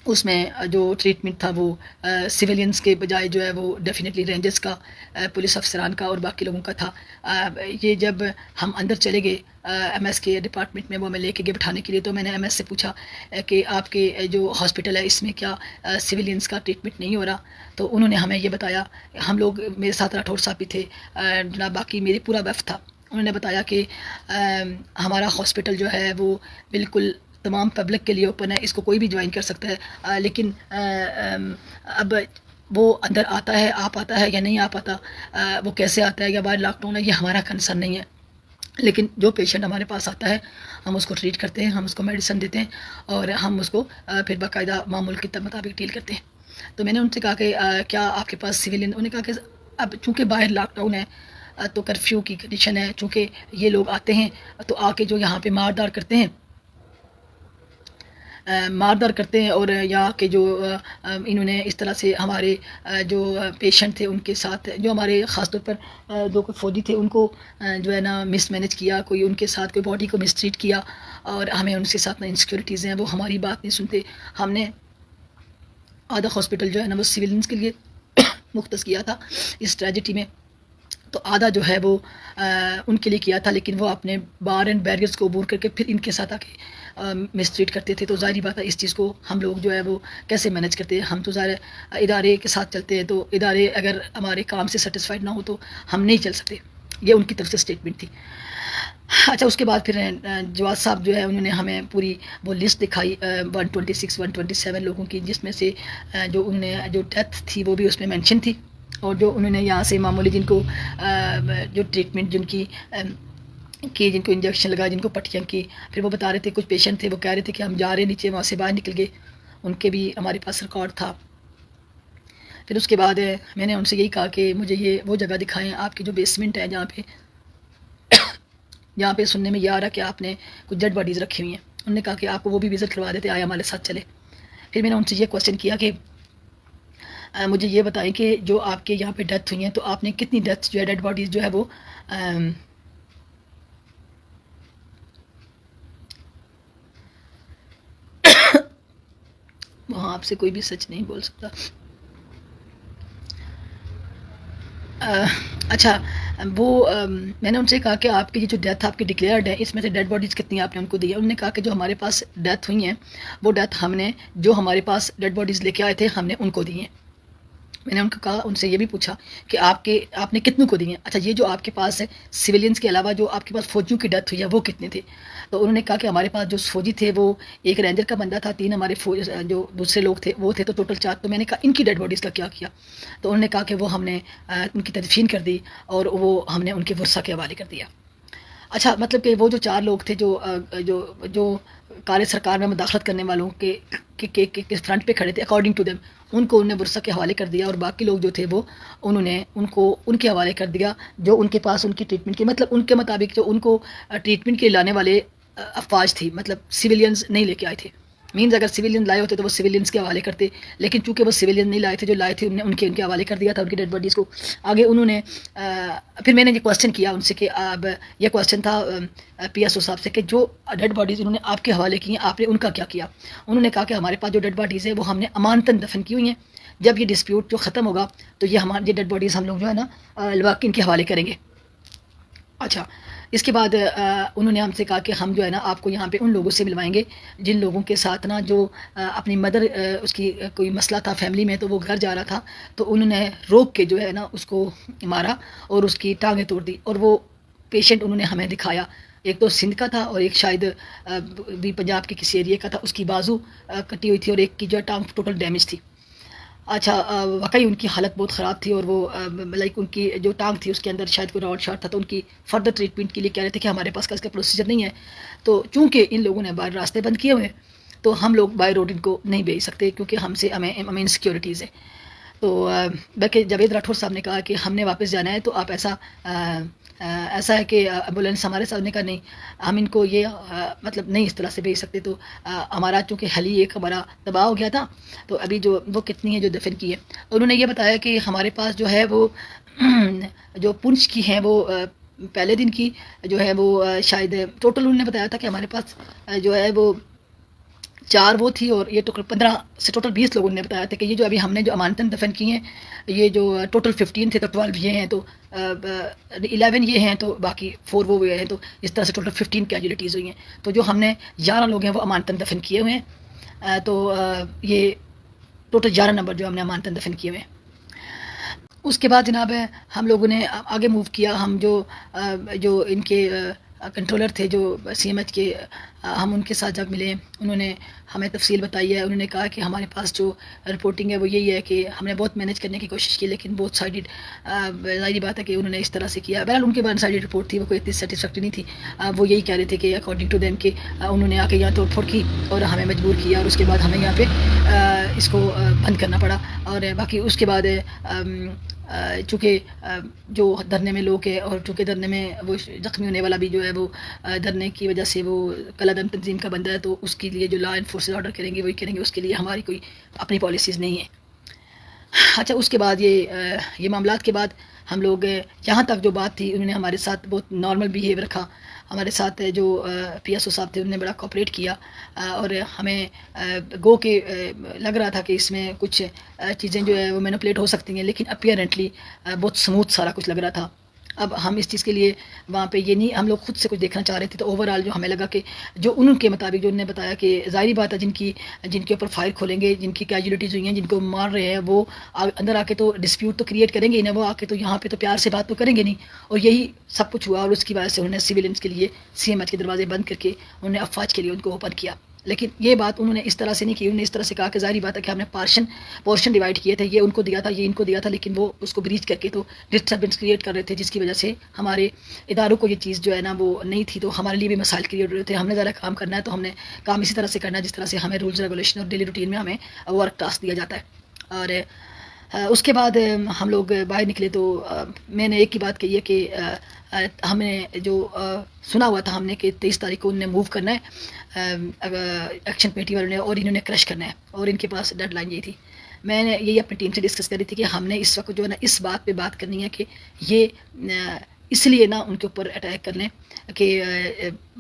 اس میں جو ٹریٹمنٹ تھا وہ سویلینز کے بجائے جو ہے وہ ڈیفینیٹلی رینجرز کا، پولیس افسران کا اور باقی لوگوں کا تھا. یہ جب ہم اندر چلے گئے ایم ایس کے ڈپارٹمنٹ میں، وہ ہمیں لے کے گئے بٹھانے کے لیے، تو میں نے ایم ایس سے پوچھا کہ آپ کے جو ہاسپٹل ہے اس میں کیا سویلینز کا ٹریٹمنٹ نہیں ہو رہا؟ تو انہوں نے ہمیں یہ بتایا. ہم لوگ میرے ساتھ راٹھور صاحب بھی تھے، جناب باقی میری پورا وفد تھا. انہوں نے بتایا کہ ہمارا ہاسپٹل جو ہے وہ بالکل تمام پبلک کے لیے اوپن ہے، اس کو کوئی بھی جوائن کر سکتا ہے. لیکن اب وہ اندر آتا ہے، آپ آتا ہے یا نہیں آ پاتا، وہ کیسے آتا ہے یا باہر لاک ڈاؤن ہے، یہ ہمارا کنسرن نہیں ہے. لیکن جو پیشنٹ ہمارے پاس آتا ہے ہم اس کو ٹریٹ کرتے ہیں، ہم اس کو میڈیسن دیتے ہیں اور ہم اس کو پھر باقاعدہ معمول کے مطابق ڈیل کرتے ہیں. تو میں نے ان سے کہا کہ کیا آپ کے پاس سویلین؟ انہوں نے کہا کہ اب چونکہ باہر لاک ڈاؤن ہے تو کرفیو کی کنڈیشن ہے، چونکہ یہ لوگ آتے ہیں تو آ کے جو یہاں پہ ماردار کرتے ہیں اور یا کہ جو انہوں نے اس طرح سے ہمارے جو پیشنٹ تھے ان کے ساتھ، جو ہمارے خاص طور پر دو کوئی فوجی تھے ان کو جو ہے نا مس مینج کیا، کوئی ان کے ساتھ کوئی باڈی کو مس ٹریٹ کیا، اور ہمیں ان کے ساتھ نا انسیکیورٹیز ہیں، وہ ہماری بات نہیں سنتے. ہم نے آدھا ہاسپٹل جو ہے نا وہ سویلینز کے لیے مختص کیا تھا اس ٹریجڈی میں، تو آدھا جو ہے وہ ان کے لیے کیا تھا. لیکن وہ اپنے بار اینڈ بیریئرز کو عبور کر کے پھر ان کے ساتھ آ کے مسٹریٹ کرتے تھے. تو ظاہری بات ہے اس چیز کو ہم لوگ جو ہے وہ کیسے مینج کرتے ہیں؟ ہم تو ظاہر ادارے کے ساتھ چلتے ہیں، تو ادارے اگر ہمارے کام سے سیٹسفائڈ نہ ہو تو ہم نہیں چل سکتے. یہ ان کی طرف سے اسٹیٹمنٹ تھی. اچھا اس کے بعد پھر جواد صاحب جو ہے انہوں نے ہمیں پوری وہ لسٹ دکھائی 126 127 لوگوں کی، جس میں سے جو انہوں نے جو ڈیتھ تھی وہ بھی اس میں مینشن تھی، اور جو انہوں نے یہاں سے معمولی جن کو جو ٹریٹمنٹ جن کی جن کو انجیکشن لگا، جن کو پٹیاں کی، پھر وہ بتا رہے تھے کچھ پیشنٹ تھے وہ کہہ رہے تھے کہ ہم جا رہے نیچے، وہاں سے باہر نکل گئے، ان کے بھی ہمارے پاس ریکارڈ تھا. پھر اس کے بعد میں نے ان سے یہی کہا کہ مجھے یہ وہ جگہ دکھائیں آپ کی جو بیسمنٹ ہے جہاں پہ سننے میں یہ آ رہا کہ آپ نے کچھ ڈیڈ باڈیز رکھی ہوئی ہیں. انہوں نے کہا کہ آپ کو وہ بھی وزٹ کروا دیتے، آئے ہمارے ساتھ چلے. پھر میں نے ان سے یہ کوشچن کیا کہ مجھے یہ بتائیں کہ جو آپ کے یہاں پہ ڈیتھ ہوئی ہیں تو آپ نے کتنی ڈیتھ جو ہے ڈیڈ باڈیز جو ہے وہ وہاں آپ سے کوئی بھی سچ نہیں بول سکتا. اچھا وہ میں نے ان سے کہا کہ آپ کی جو ڈیتھ آپ کی ڈکلیئرڈ ہے اس میں سے ڈیڈ باڈیز کتنی آپ نے ان کو دی ہے. انہوں نے کہا کہ جو ہمارے پاس ڈیتھ ہوئی ہیں وہ ڈیتھ ہم نے جو ہمارے پاس ڈیڈ باڈیز لے کے آئے تھے ہم نے ان کو دی ہیں. میں نے ان کو کہا ان سے یہ بھی پوچھا کہ آپ نے کتنوں کو دی ہیں. اچھا یہ جو آپ کے پاس ہے سویلینز کے علاوہ جو آپ کے پاس فوجیوں کی ڈیتھ ہوئی ہے وہ کتنے تھے؟ تو انہوں نے کہا کہ ہمارے پاس جو فوجی تھے وہ ایک رینجر کا بندہ تھا, 3 ہمارے جو دوسرے لوگ تھے وہ تھے, تو ٹوٹل 4. تو میں نے کہا ان کی ڈیڈ باڈیز کا کیا کیا؟ تو انہوں نے کہا کہ وہ ہم نے ان کی تدفین کر دی اور وہ ہم نے ان کے ورثہ کے حوالے کر دیا. اچھا مطلب کہ وہ جو 4 لوگ تھے جو کار سرکار میں مداخلت کرنے والوں کے فرنٹ پہ کھڑے تھے, اکارڈنگ ٹو دیم ان کو انہوں نے ورثہ کے حوالے کر دیا, اور باقی لوگ جو تھے وہ انہوں نے ان کے حوالے کر دیا جو ان کے پاس ان کی ٹریٹمنٹ کی, مطلب ان کے مطابق جو ان کو ٹریٹمنٹ کے لانے والے افواج تھی, مطلب سویلینز نہیں لے کے آئے تھے. مینز اگر سویلین لائے ہوتے تو وہ سویلینز کے حوالے کرتے, لیکن چونکہ وہ سویلین نہیں لائے تھے, جو لائے تھے انہوں نے ان کے حوالے کر دیا تھا ان کی ڈیڈ باڈیز کو. آگے انہوں نے پھر میں نے یہ کوشچن کیا ان سے کہ اب یہ کوشچن تھا پی ایس او صاحب سے کہ جو ڈیڈ باڈیز انہوں نے آپ کے حوالے کی ہیں آپ نے ان کا کیا کیا؟ انہوں نے کہا کہ ہمارے پاس جو ڈیڈ باڈیز ہیں وہ ہم نے امانتاً دفن کی ہوئی ہیں, جب یہ ڈسپیوٹ جو ختم ہوگا تو یہ ڈیڈ باڈیز ہم لوگ جو ہے نا لواحقین کے حوالے کریں گے. اچھا اس کے بعد انہوں نے ہم سے کہا کہ ہم جو ہے نا آپ کو یہاں پہ ان لوگوں سے ملوائیں گے جن لوگوں کے ساتھ نا جو اپنی مدر اس کی کوئی مسئلہ تھا فیملی میں, تو وہ گھر جا رہا تھا تو انہوں نے روک کے جو ہے نا اس کو مارا اور اس کی ٹانگیں توڑ دی. اور وہ پیشنٹ انہوں نے ہمیں دکھایا, ایک تو سندھ کا تھا اور ایک شاید بھی پنجاب کے کسی ایریے کا تھا, اس کی بازو کٹی ہوئی تھی اور ایک کی جو ٹانگ ٹوٹل ڈیمیج تھی. اچھا واقعی ان کی حالت بہت خراب تھی, اور وہ لائک ان کی جو ٹانگ تھی اس کے اندر شاید کوئی راڈ شاٹ تھا, تو ان کی فردر ٹریٹمنٹ کے لیے کہہ رہے تھے کہ ہمارے پاس اس کا پروسیجر نہیں ہے. تو چونکہ ان لوگوں نے باہر راستے بند کیے ہوئے تو ہم لوگ بائی روڈ ان کو نہیں بھیج سکتے کیونکہ ہمیں انسیکیورٹیز ہے. تو بلکہ جاوید راٹھور صاحب نے کہا کہ ہم نے واپس جانا ہے تو آپ ایسا ہے کہ ایمبولینس ہمارے ساتھ نے کہا نہیں ہم ان کو یہ مطلب نہیں اس طرح سے بھیج سکتے. تو ہمارا چونکہ ہلی ایک ہمارا تباہ ہو گیا تھا تو ابھی جو وہ کتنی ہے جو دفن کی ہے. انہوں نے یہ بتایا کہ ہمارے پاس جو ہے وہ جو پنچ کی ہیں وہ پہلے دن کی جو ہے وہ شاید ٹوٹل انہوں نے بتایا تھا کہ ہمارے پاس جو ہے وہ 4 وہ تھی, اور یہ ٹوٹل 15 سے ٹوٹل 20 لوگوں نے بتایا تھا کہ یہ جو ابھی ہم نے جو امانتاً دفن کی ہیں یہ جو ٹوٹل 15 تھے تو 12 یہ ہیں, تو 11 یہ ہیں, تو باقی 4 وہ ہیں, تو اس طرح سے ٹوٹل 15 کیجولیٹیز ہوئی ہیں. تو جو ہم نے 11 لوگ ہیں وہ امانتاً دفن کیے ہوئے ہیں, تو یہ ٹوٹل 11 نمبر جو ہم نے امانتاً دفن کیے ہوئے ہیں. اس کے بعد جناب ہم لوگوں نے آگے موو کیا. ہم جو ان کے کنٹرولر تھے جو سی ایم ایچ کے, ہم ان کے ساتھ جب ملے انہوں نے ہمیں تفصیل بتائی ہے. انہوں نے کہا کہ ہمارے پاس جو رپورٹنگ ہے وہ یہی ہے کہ ہم نے بہت مینیج کرنے کی کوشش کی لیکن بہت سائڈڈ, ظاہری بات ہے کہ انہوں نے اس طرح سے کیا. بہرحال ان کے بعد سائڈڈ رپورٹ تھی, وہ کوئی اتنی سیٹسفیکٹری نہیں تھی. وہ یہی کہہ رہے تھے کہ اکارڈنگ ٹو دیم کہ انہوں نے آ کے یہاں توڑ پھوڑ کی اور ہمیں مجبور کیا, اور اس کے بعد ہمیں یہاں پہ اس کو بند کرنا پڑا. اور باقی اس کے بعد چونکہ جو دھرنے میں لوگ ہیں اور چونکہ دھرنے میں وہ زخمی ہونے والا بھی جو ہے وہ دھرنے کی وجہ سے وہ کالعدم تنظیم کا بندہ ہے, تو اس کے لیے جو لا انفورسز آرڈر کریں گے وہی کریں گے, اس کے لیے ہماری کوئی اپنی پالیسیز نہیں ہیں. اچھا اس کے بعد یہ معاملات کے بعد ہم لوگ یہاں تک جو بات تھی انہوں نے ہمارے ساتھ بہت نارمل بیہیو رکھا. ہمارے ساتھ جو پی ایس او صاحب تھے انہوں نے بڑا کوآپریٹ کیا, اور ہمیں گو کہ لگ رہا تھا کہ اس میں کچھ چیزیں جو ہے وہ مینوپولیٹ ہو سکتی ہیں, لیکن اپیرنٹلی بہت سموتھ سارا کچھ لگ رہا تھا. اب ہم اس چیز کے لیے وہاں پہ یہ نہیں ہم لوگ خود سے کچھ دیکھنا چاہ رہے تھے, تو اوورآل جو ہمیں لگا کہ جو ان کے مطابق جو انہوں نے بتایا کہ ظاہری بات ہے جن کے اوپر فائر کھولیں گے, جن کی کیجولیٹیز ہوئی ہیں, جن کو مار رہے ہیں, وہ اندر آ کے تو ڈسپیوٹ تو کریٹ کریں گے ہی نا, وہ آ کے تو یہاں پہ تو پیار سے بات تو کریں گے نہیں. اور یہی سب کچھ ہوا, اور اس کی وجہ سے انہوں نے سویلینس کے لیے سی ایم ایچ کے دروازے بند کر کے انہوں نے افواج کے لیے ان کو اوپن کیا. لیکن یہ بات انہوں نے اس طرح سے نہیں کی, انہوں نے اس طرح سے کہا کہ ظاہری بات ہے کہ ہم نے پورشن ڈیوائڈ کیے تھے, یہ ان کو دیا تھا یہ ان کو دیا تھا, لیکن وہ اس کو بریچ کر کے تو ڈسٹربنس کریٹ کر رہے تھے, جس کی وجہ سے ہمارے اداروں کو یہ چیز جو ہے نا وہ نہیں تھی, تو ہمارے لیے بھی مسائل کریٹ ہو رہے تھے. ہم نے ذرا کام کرنا ہے تو ہم نے کام اسی طرح سے کرنا ہے جس طرح سے ہمیں رولز ریگولیشن اور ڈیلی روٹین میں ہمیں ورک ٹاسک دیا جاتا ہے. اور اس کے بعد ہم لوگ باہر نکلے تو میں نے ایک ہی بات کہی ہے کہ ہم نے جو سنا ہوا تھا ہم نے کہ 23 تاریخ کو انہوں نے موو کرنا ہے ایکشن کمیٹی والوں نے, اور انہوں نے کرش کرنا ہے, اور ان کے پاس ڈیڈ لائن یہی تھی. میں نے یہی اپنی ٹیم سے ڈسکس کری تھی کہ ہم نے اس وقت جو ہے نا اس بات پہ بات کرنی ہے کہ یہ اس لیے نہ ان کے اوپر اٹیک کر لیں کہ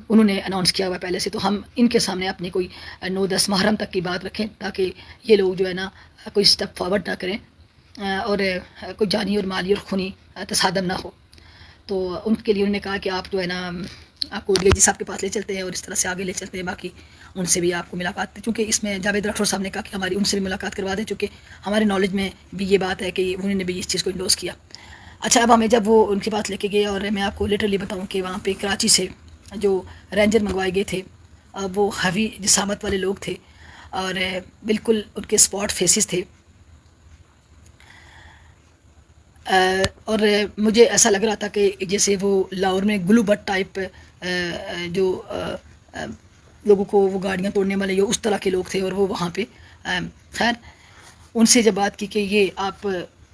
انہوں نے اناؤنس کیا ہوا پہلے سے، تو ہم ان کے سامنے اپنی کوئی 9-10 محرم تک کی بات رکھیں تاکہ یہ لوگ جو ہے نا کوئی اسٹیپ فارورڈ نہ کریں اور کوئی جانی اور مالی اور خونی تصادم نہ ہو۔ تو ان کے لیے انہوں نے کہا کہ آپ جو ہے نا آپ کو ڈی جی صاحب کے پاس لے چلتے ہیں اور اس طرح سے آگے لے چلتے ہیں، باقی ان سے بھی آپ کو ملاقات، چونکہ اس میں جاوید راٹھور صاحب نے کہا کہ ہماری ان سے بھی ملاقات کروا دیں، چونکہ ہمارے نالج میں بھی یہ بات ہے کہ انہوں نے بھی اس چیز کو انڈوز کیا۔ اچھا، اب ہمیں جب وہ ان کے پاس لے کے گئے، اور میں آپ کو لٹرلی بتاؤں کہ وہاں پہ کراچی سے جو رینجر منگوائے گئے تھے وہ ہیوی جسامت والے لوگ تھے اور بالکل ان کے اسپاٹ فیسز تھے، اور مجھے ایسا لگ رہا تھا کہ جیسے وہ لاہور میں گلو بٹ ٹائپ جو لوگوں کو وہ گاڑیاں توڑنے والے اس طرح کے لوگ تھے، اور وہ وہاں پہ خیر ان سے جب بات کی کہ یہ آپ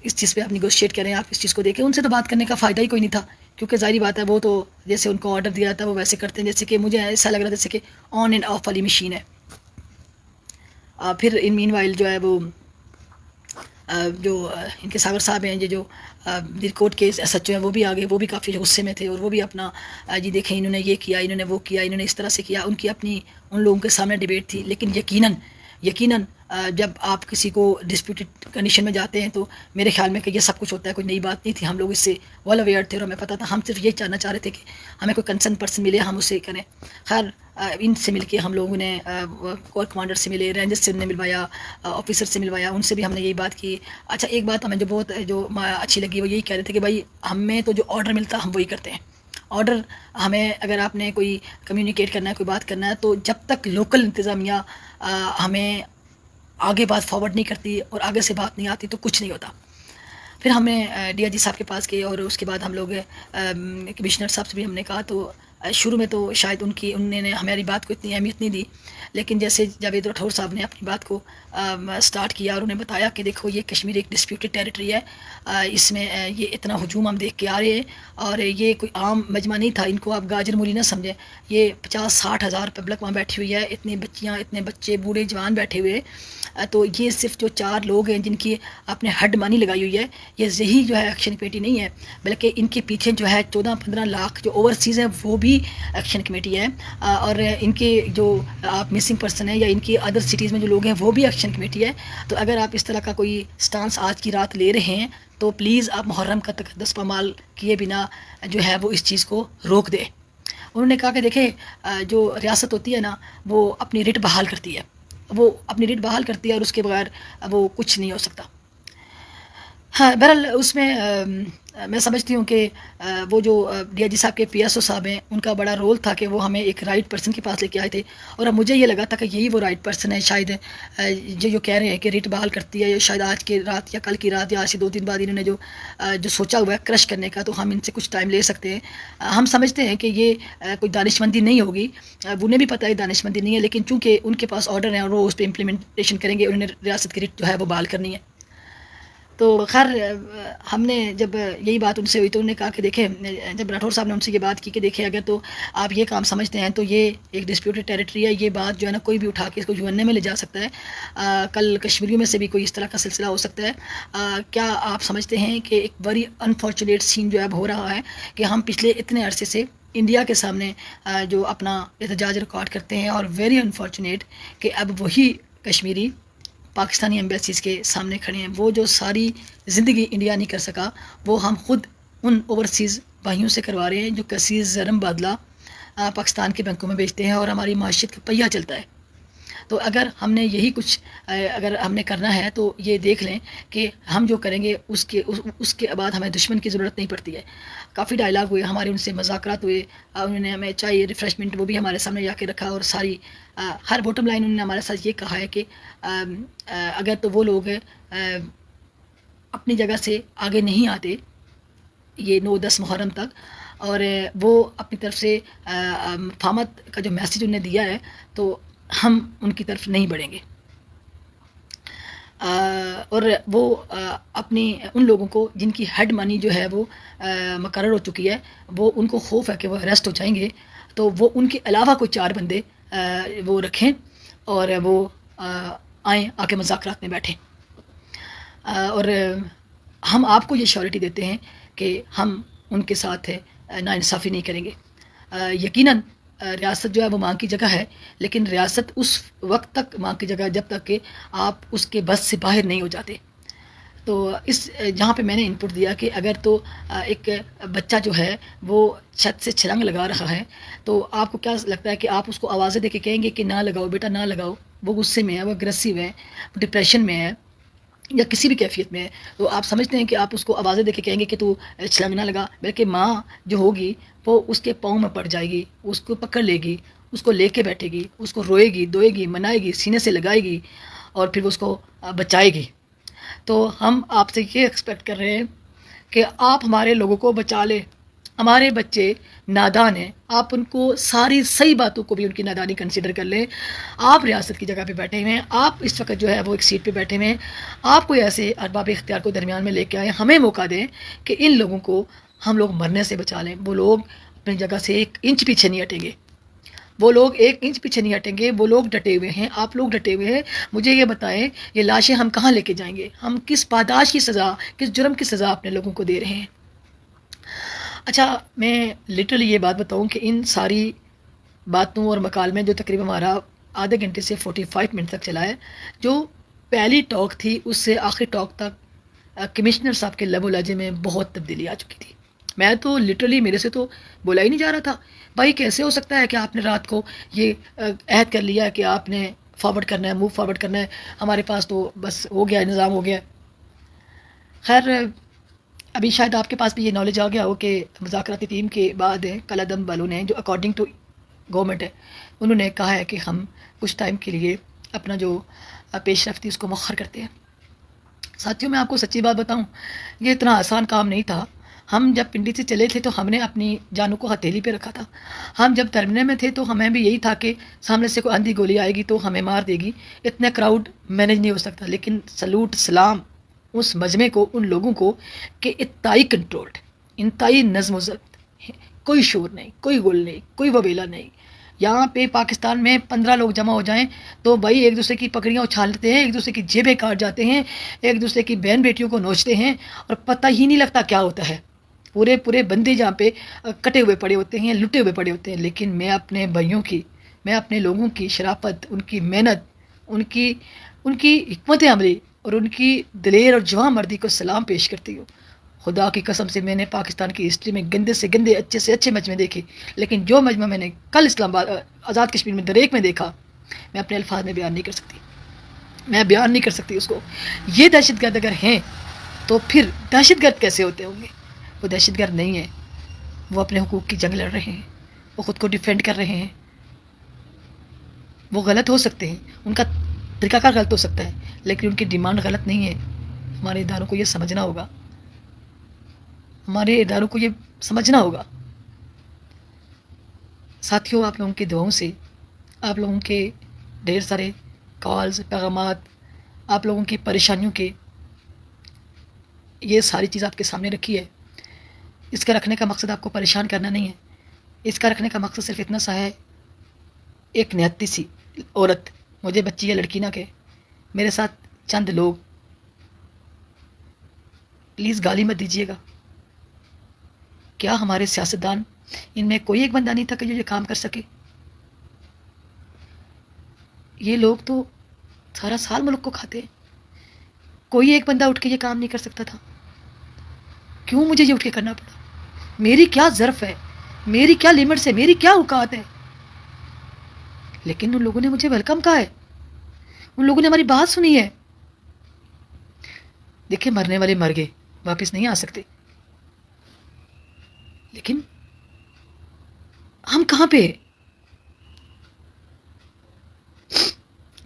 اس چیز پہ آپ نیگوشیٹ کریں، آپ اس چیز کو دیکھیں، ان سے تو بات کرنے کا فائدہ ہی کوئی نہیں تھا، کیونکہ ظاہری بات ہے وہ تو جیسے ان کو آرڈر دیا تھا وہ ویسے کرتے ہیں، جیسے کہ مجھے ایسا لگ رہا تھا جیسے کہ آن اینڈ آف والی مشین ہے۔ پھر ان مین وائل جو ہے وہ جو ان کے ساگر صاحب ہیں، یہ جو دل کوٹ کے ایس ایچ او ہیں، وہ بھی آگے، وہ بھی کافی غصے میں تھے، اور وہ بھی اپنا جی دیکھیں انہوں نے یہ کیا، انہوں نے وہ کیا، انہوں نے اس طرح سے کیا، ان کی اپنی ان لوگوں کے سامنے ڈیبیٹ تھی۔ لیکن یقیناً جب آپ کسی کو ڈسپیوٹڈ کنڈیشن میں جاتے ہیں تو میرے خیال میں کہ یہ سب کچھ ہوتا ہے، کوئی نئی بات نہیں تھی، ہم لوگ اس سے ویل اویئر تھے اور ہمیں پتہ تھا، ہم صرف یہ جاننا چاہ رہے تھے کہ ہمیں کوئی کنسرن پرسن ملے، ہم اسے کریں۔ خیر ان سے مل کے ہم لوگوں نے کور کمانڈر سے ملے، رینجر سے انہوں نے ملوایا، آفیسر سے ملوایا، ان سے بھی ہم نے یہی بات کی۔ اچھا، ایک بات ہمیں جو بہت اچھی لگی وہ یہی کہہ رہے تھے کہ بھائی ہمیں تو جو آرڈر ملتا ہم وہی کرتے ہیں، آرڈر ہمیں اگر آپ نے کوئی کمیونیکیٹ کرنا ہے، کوئی بات کرنا ہے، تو جب تک لوکل انتظامیہ ہمیں آگے بات فارورڈ نہیں کرتی اور آگے سے بات نہیں آتی تو کچھ نہیں ہوتا۔ پھر ہم نے ڈی آئی جی صاحب کے پاس گئے، اور اس کے بعد ہم لوگ کمشنر صاحب سے بھی ہم نے کہا، تو شروع میں تو شاید انہوں نے ہماری بات کو اتنی اہمیت نہیں دی، لیکن جیسے جاوید راٹھور صاحب نے اپنی بات کو سٹارٹ کیا اور انہیں بتایا کہ دیکھو یہ کشمیر ایک ڈسپیوٹڈ ٹیریٹری ہے، اس میں یہ اتنا ہجوم ہم دیکھ کے آ رہے ہیں، اور یہ کوئی عام مجمع نہیں تھا، ان کو آپ گاجر مولی نہ سمجھیں، یہ 50-60 ہزار پبلک وہاں بیٹھی ہوئی ہے، اتنی بچیاں، اتنے بچے، بوڑھے جوان بیٹھے ہوئے، تو یہ صرف جو 4 لوگ ہیں جن کی آپ نے ہڈ مانی لگائی ہوئی ہے، یہ یہی جو ہے ایکشن کمیٹی نہیں ہے، بلکہ ان کے پیچھے جو ہے 14-15 لاکھ جو اوورسیز ہیں وہ بھی ایکشن کمیٹی ہے، اور ان کے جو آپ مسنگ پرسن ہیں یا ان کی ادر سٹیز میں جو لوگ ہیں وہ بھی ایکشن کمیٹی ہے۔ تو اگر آپ اس طرح کا کوئی سٹانس آج کی رات لے رہے ہیں تو پلیز آپ محرم کا تقدس پامال کیے بنا جو ہے وہ اس چیز کو روک دیں۔ انہوں نے کہا کہ دیکھیں جو ریاست ہوتی ہے نا وہ اپنی ریٹ بحال کرتی ہے، وہ اپنی ریٹ بحال کرتی ہے، اور اس کے بغیر وہ کچھ نہیں ہو سکتا۔ ہاں، بہرحال اس میں میں سمجھتی ہوں کہ وہ جو ڈی آئی جی صاحب کے پی ایس او صاحب ہیں ان کا بڑا رول تھا کہ وہ ہمیں ایک رائٹ پرسن کے پاس لے کے آئے تھے، اور اب مجھے یہ لگا تھا کہ یہی وہ رائٹ پرسن ہے، شاید جو کہہ رہے ہیں کہ ریٹ بحال کرتی ہے، شاید آج کی رات یا کل کی رات یا آج سے 2 دن بعد انہوں نے جو سوچا ہوا ہے کرش کرنے کا، تو ہم ان سے کچھ ٹائم لے سکتے ہیں۔ ہم سمجھتے ہیں کہ یہ کوئی دانش مندی نہیں ہوگی، انہیں بھی پتہ ہے دانش مندی نہیں ہے، لیکن چونکہ ان کے پاس آرڈر ہیں اور وہ اس پہ امپلیمنٹیشن کریں گے، انہوں نے ریاست کی ریٹ جو ہے وہ بحال کرنی ہے۔ تو خیر ہم نے جب یہی بات ان سے ہوئی تو انہوں نے کہا کہ دیکھیں، جب راٹھور صاحب نے ان سے یہ بات کی کہ دیکھیں اگر تو آپ یہ کام سمجھتے ہیں تو یہ ایک ڈسپیوٹڈ ٹیریٹری ہے، یہ بات جو ہے نا کوئی بھی اٹھا کے اس کو یو این اے میں لے جا سکتا ہے، کل کشمیریوں میں سے بھی کوئی اس طرح کا سلسلہ ہو سکتا ہے۔ کیا آپ سمجھتے ہیں کہ ایک بڑی انفارچونیٹ سین جو ہے ہو رہا ہے کہ ہم پچھلے اتنے عرصے سے انڈیا کے سامنے جو اپنا احتجاج ریکارڈ کرتے ہیں، اور ویری انفارچونیٹ کہ اب وہی کشمیری پاکستانی ایمبیسیز کے سامنے کھڑے ہیں، وہ جو ساری زندگی انڈیا نہیں کر سکا وہ ہم خود ان اوورسیز بھائیوں سے کروا رہے ہیں جو کثیر زرم بادلہ پاکستان کے بینکوں میں بیچتے ہیں اور ہماری معیشت کا پہیہ چلتا ہے۔ تو اگر ہم نے یہی کچھ اگر ہم نے کرنا ہے تو یہ دیکھ لیں کہ ہم جو کریں گے اس کے بعد ہمیں دشمن کی ضرورت نہیں پڑتی ہے۔ کافی ڈائلاگ ہوئے ہمارے، ان سے مذاکرات ہوئے، انہوں نے ہمیں چائے ریفریشمنٹ وہ بھی ہمارے سامنے جا کے رکھا، اور ساری ہر بوٹم لائن انہوں نے ہمارے ساتھ یہ کہا ہے کہ اگر تو وہ لوگ اپنی جگہ سے آگے نہیں آتے یہ 9-10 محرم تک، اور وہ اپنی طرف سے فامت کا جو میسیج انہیں دیا ہے تو ہم ان کی طرف نہیں بڑھیں گے، اور وہ اپنی ان لوگوں کو جن کی ہیڈ منی جو ہے وہ مقرر ہو چکی ہے، وہ ان کو خوف ہے کہ وہ اریسٹ ہو جائیں گے، تو وہ ان کے علاوہ کوئی 4 بندے وہ رکھیں اور وہ آئیں، آ کے مذاکرات میں بیٹھیں، اور ہم آپ کو یہ شیورٹی دیتے ہیں کہ ہم ان کے ساتھ ناانصافی نہیں کریں گے. یقیناً ریاست جو ہے وہ ماں کی جگہ ہے، لیکن ریاست اس وقت تک ماں کی جگہ ہے جب تک کہ آپ اس کے بس سے باہر نہیں ہو جاتے. تو جہاں پہ میں نے انپٹ دیا کہ اگر تو ایک بچہ جو ہے وہ چھت سے چھلانگ لگا رہا ہے، تو آپ کو کیا لگتا ہے کہ آپ اس کو آوازیں دے کے کہیں گے کہ نہ لگاؤ بیٹا نہ لگاؤ؟ وہ غصے میں ہے، وہ اگریسو ہے، ڈپریشن میں ہے یا کسی بھی کیفیت میں ہے، تو آپ سمجھتے ہیں کہ آپ اس کو آوازیں دے کے کہیں گے کہ تو چھلانگ نہ لگا؟ بلکہ ماں جو ہوگی وہ اس کے پاؤں میں پڑ جائے گی، اس کو پکڑ لے گی، اس کو لے کے بیٹھے گی، اس کو روئے گی، دوئے گی، منائے گی، سینے سے لگائے گی اور پھر اس کو بچائے گی. تو ہم آپ سے یہ ایکسپیکٹ کر رہے ہیں کہ آپ ہمارے لوگوں کو بچا لیں. ہمارے بچے نادان ہیں، آپ ان کو ساری صحیح باتوں کو بھی ان کی نادانی کنسیڈر کر لیں. آپ ریاست کی جگہ پہ بیٹھے ہوئے ہیں، آپ اس وقت جو ہے وہ ایک سیٹ پہ بیٹھے ہوئے ہیں، آپ کوئی ایسے ارباب اختیار کو درمیان میں لے کے آئیں، ہمیں موقع دیں کہ ان لوگوں کو ہم لوگ مرنے سے بچا لیں. وہ لوگ اپنی جگہ سے ایک انچ پیچھے نہیں ہٹیں گے، وہ لوگ ایک انچ پیچھے نہیں ہٹیں گے. وہ لوگ ڈٹے ہوئے ہیں، آپ لوگ ڈٹے ہوئے ہیں. مجھے یہ بتائیں یہ لاشیں ہم کہاں لے کے جائیں گے؟ ہم کس پاداش کی سزا، کس جرم کی سزا اپنے لوگوں کو دے رہے ہیں؟ اچھا، میں لٹرلی یہ بات بتاؤں کہ ان ساری باتوں اور مکالمے جو تقریباً ہمارا آدھے گھنٹے سے 45 منٹ تک چلا ہے، جو پہلی ٹاک تھی اس سے آخری ٹاک تک کمشنر صاحب کے لب و لہجے میں بہت تبدیلی آ چکی تھی. میں تو لٹرلی میرے سے تو بولا ہی نہیں جا رہا تھا. بھائی کیسے ہو سکتا ہے کہ آپ نے رات کو یہ عہد کر لیا کہ آپ نے فارورڈ کرنا ہے، موو فارورڈ کرنا ہے، ہمارے پاس تو بس ہو گیا، نظام ہو گیا. خیر ابھی شاید آپ کے پاس بھی یہ نالج آ گیا ہو کہ مذاکراتی ٹیم کے بعد کالعدم والوں نے، جو اکارڈنگ ٹو گورنمنٹ ہے، انہوں نے کہا ہے کہ ہم کچھ ٹائم کے لیے اپنا جو پیش رفتی اس کو مؤخر کرتے ہیں. ساتھیوں میں آپ کو سچی بات بتاؤں، یہ اتنا آسان کام نہیں تھا. ہم جب پنڈی سے چلے تھے تو ہم نے اپنی جانوں کو ہتھیلی پہ رکھا تھا. ہم جب ٹرمینل میں تھے تو ہمیں بھی یہی تھا کہ سامنے سے کوئی اندھی گولی آئے گی تو ہمیں مار دے گی، اتنا کراؤڈ مینیج نہیں ہو سکتا. لیکن سلوٹ سلام اس مجمع کو، ان لوگوں کو کہ انتہائی کنٹرولڈ، انتہائی نظم و ضبط، کوئی شور نہیں، کوئی گل نہیں، کوئی وبیلا نہیں. یہاں پہ پاکستان میں 15 لوگ جمع ہو جائیں تو بھائی ایک دوسرے کی پکڑیاں اچھالتے ہیں، ایک دوسرے کی جیبیں کاٹ جاتے ہیں، ایک دوسرے کی بہن بیٹیوں کو نوچتے ہیں اور پتہ ہی نہیں لگتا کیا ہوتا ہے. پورے بندے جہاں پہ کٹے ہوئے پڑے ہوتے ہیں، لٹے ہوئے پڑے ہوتے ہیں. لیکن میں اپنے بھائیوں کی، میں اپنے لوگوں کی شرافت، ان کی محنت، ان کی حکمت عملی اور ان کی دلیر اور جواں مردی کو سلام پیش کرتی ہوں. خدا کی قسم سے میں نے پاکستان کی ہسٹری میں گندے سے گندے، اچھے سے اچھے مجمع دیکھے، لیکن جو مجمع میں نے کل اسلام آباد آزاد کشمیر میں دریک میں دیکھا، میں اپنے الفاظ میں بیان نہیں کر سکتی، میں بیان نہیں کر سکتی اس کو. یہ دہشت گرد اگر ہیں تو پھر دہشت گرد کیسے ہوتے ہوں گے؟ وہ دہشت گرد نہیں ہیں، وہ اپنے حقوق کی جنگ لڑ رہے ہیں، وہ خود کو ڈیفینڈ کر رہے ہیں. وہ غلط ہو سکتے ہیں، ان کا طریقہ کار غلط ہو سکتا ہے، لیکن ان کی ڈیمانڈ غلط نہیں ہے. ہمارے اداروں کو یہ سمجھنا ہوگا، ہمارے اداروں کو یہ سمجھنا ہوگا. ساتھیوں، آپ لوگوں کی دعاؤں سے، آپ لوگوں کے ڈھیر سارے کالز، پیغامات، آپ لوگوں کی پریشانیوں کے، یہ ساری چیز آپ کے سامنے رکھی ہے. اس کا رکھنے کا مقصد آپ کو پریشان کرنا نہیں ہے. اس کا رکھنے کا مقصد صرف اتنا سا ہے، ایک نہتی سی عورت، مجھے بچی یا لڑکی نہ کہے، میرے ساتھ چند لوگ، پلیز گالی مت دیجیے گا. کیا ہمارے سیاستدان، ان میں کوئی ایک بندہ نہیں تھا کہ جو یہ کام کر سکے؟ یہ لوگ تو سارا سال ملک کو کھاتے ہیں، کوئی ایک بندہ اٹھ کے یہ کام نہیں کر سکتا تھا؟ کیوں مجھے یہ اٹھ کے کرنا پڑا؟ میری کیا ظرف ہے، میری کیا لیمٹس ہے، میری کیا اوقات ہے؟ لیکن ان لوگوں نے مجھے ویلکم کہا ہے، ان لوگوں نے ہماری بات سنی ہے. دیکھیں، مرنے والے مر گئے، واپس نہیں آ سکتے، لیکن ہم کہاں پہ؟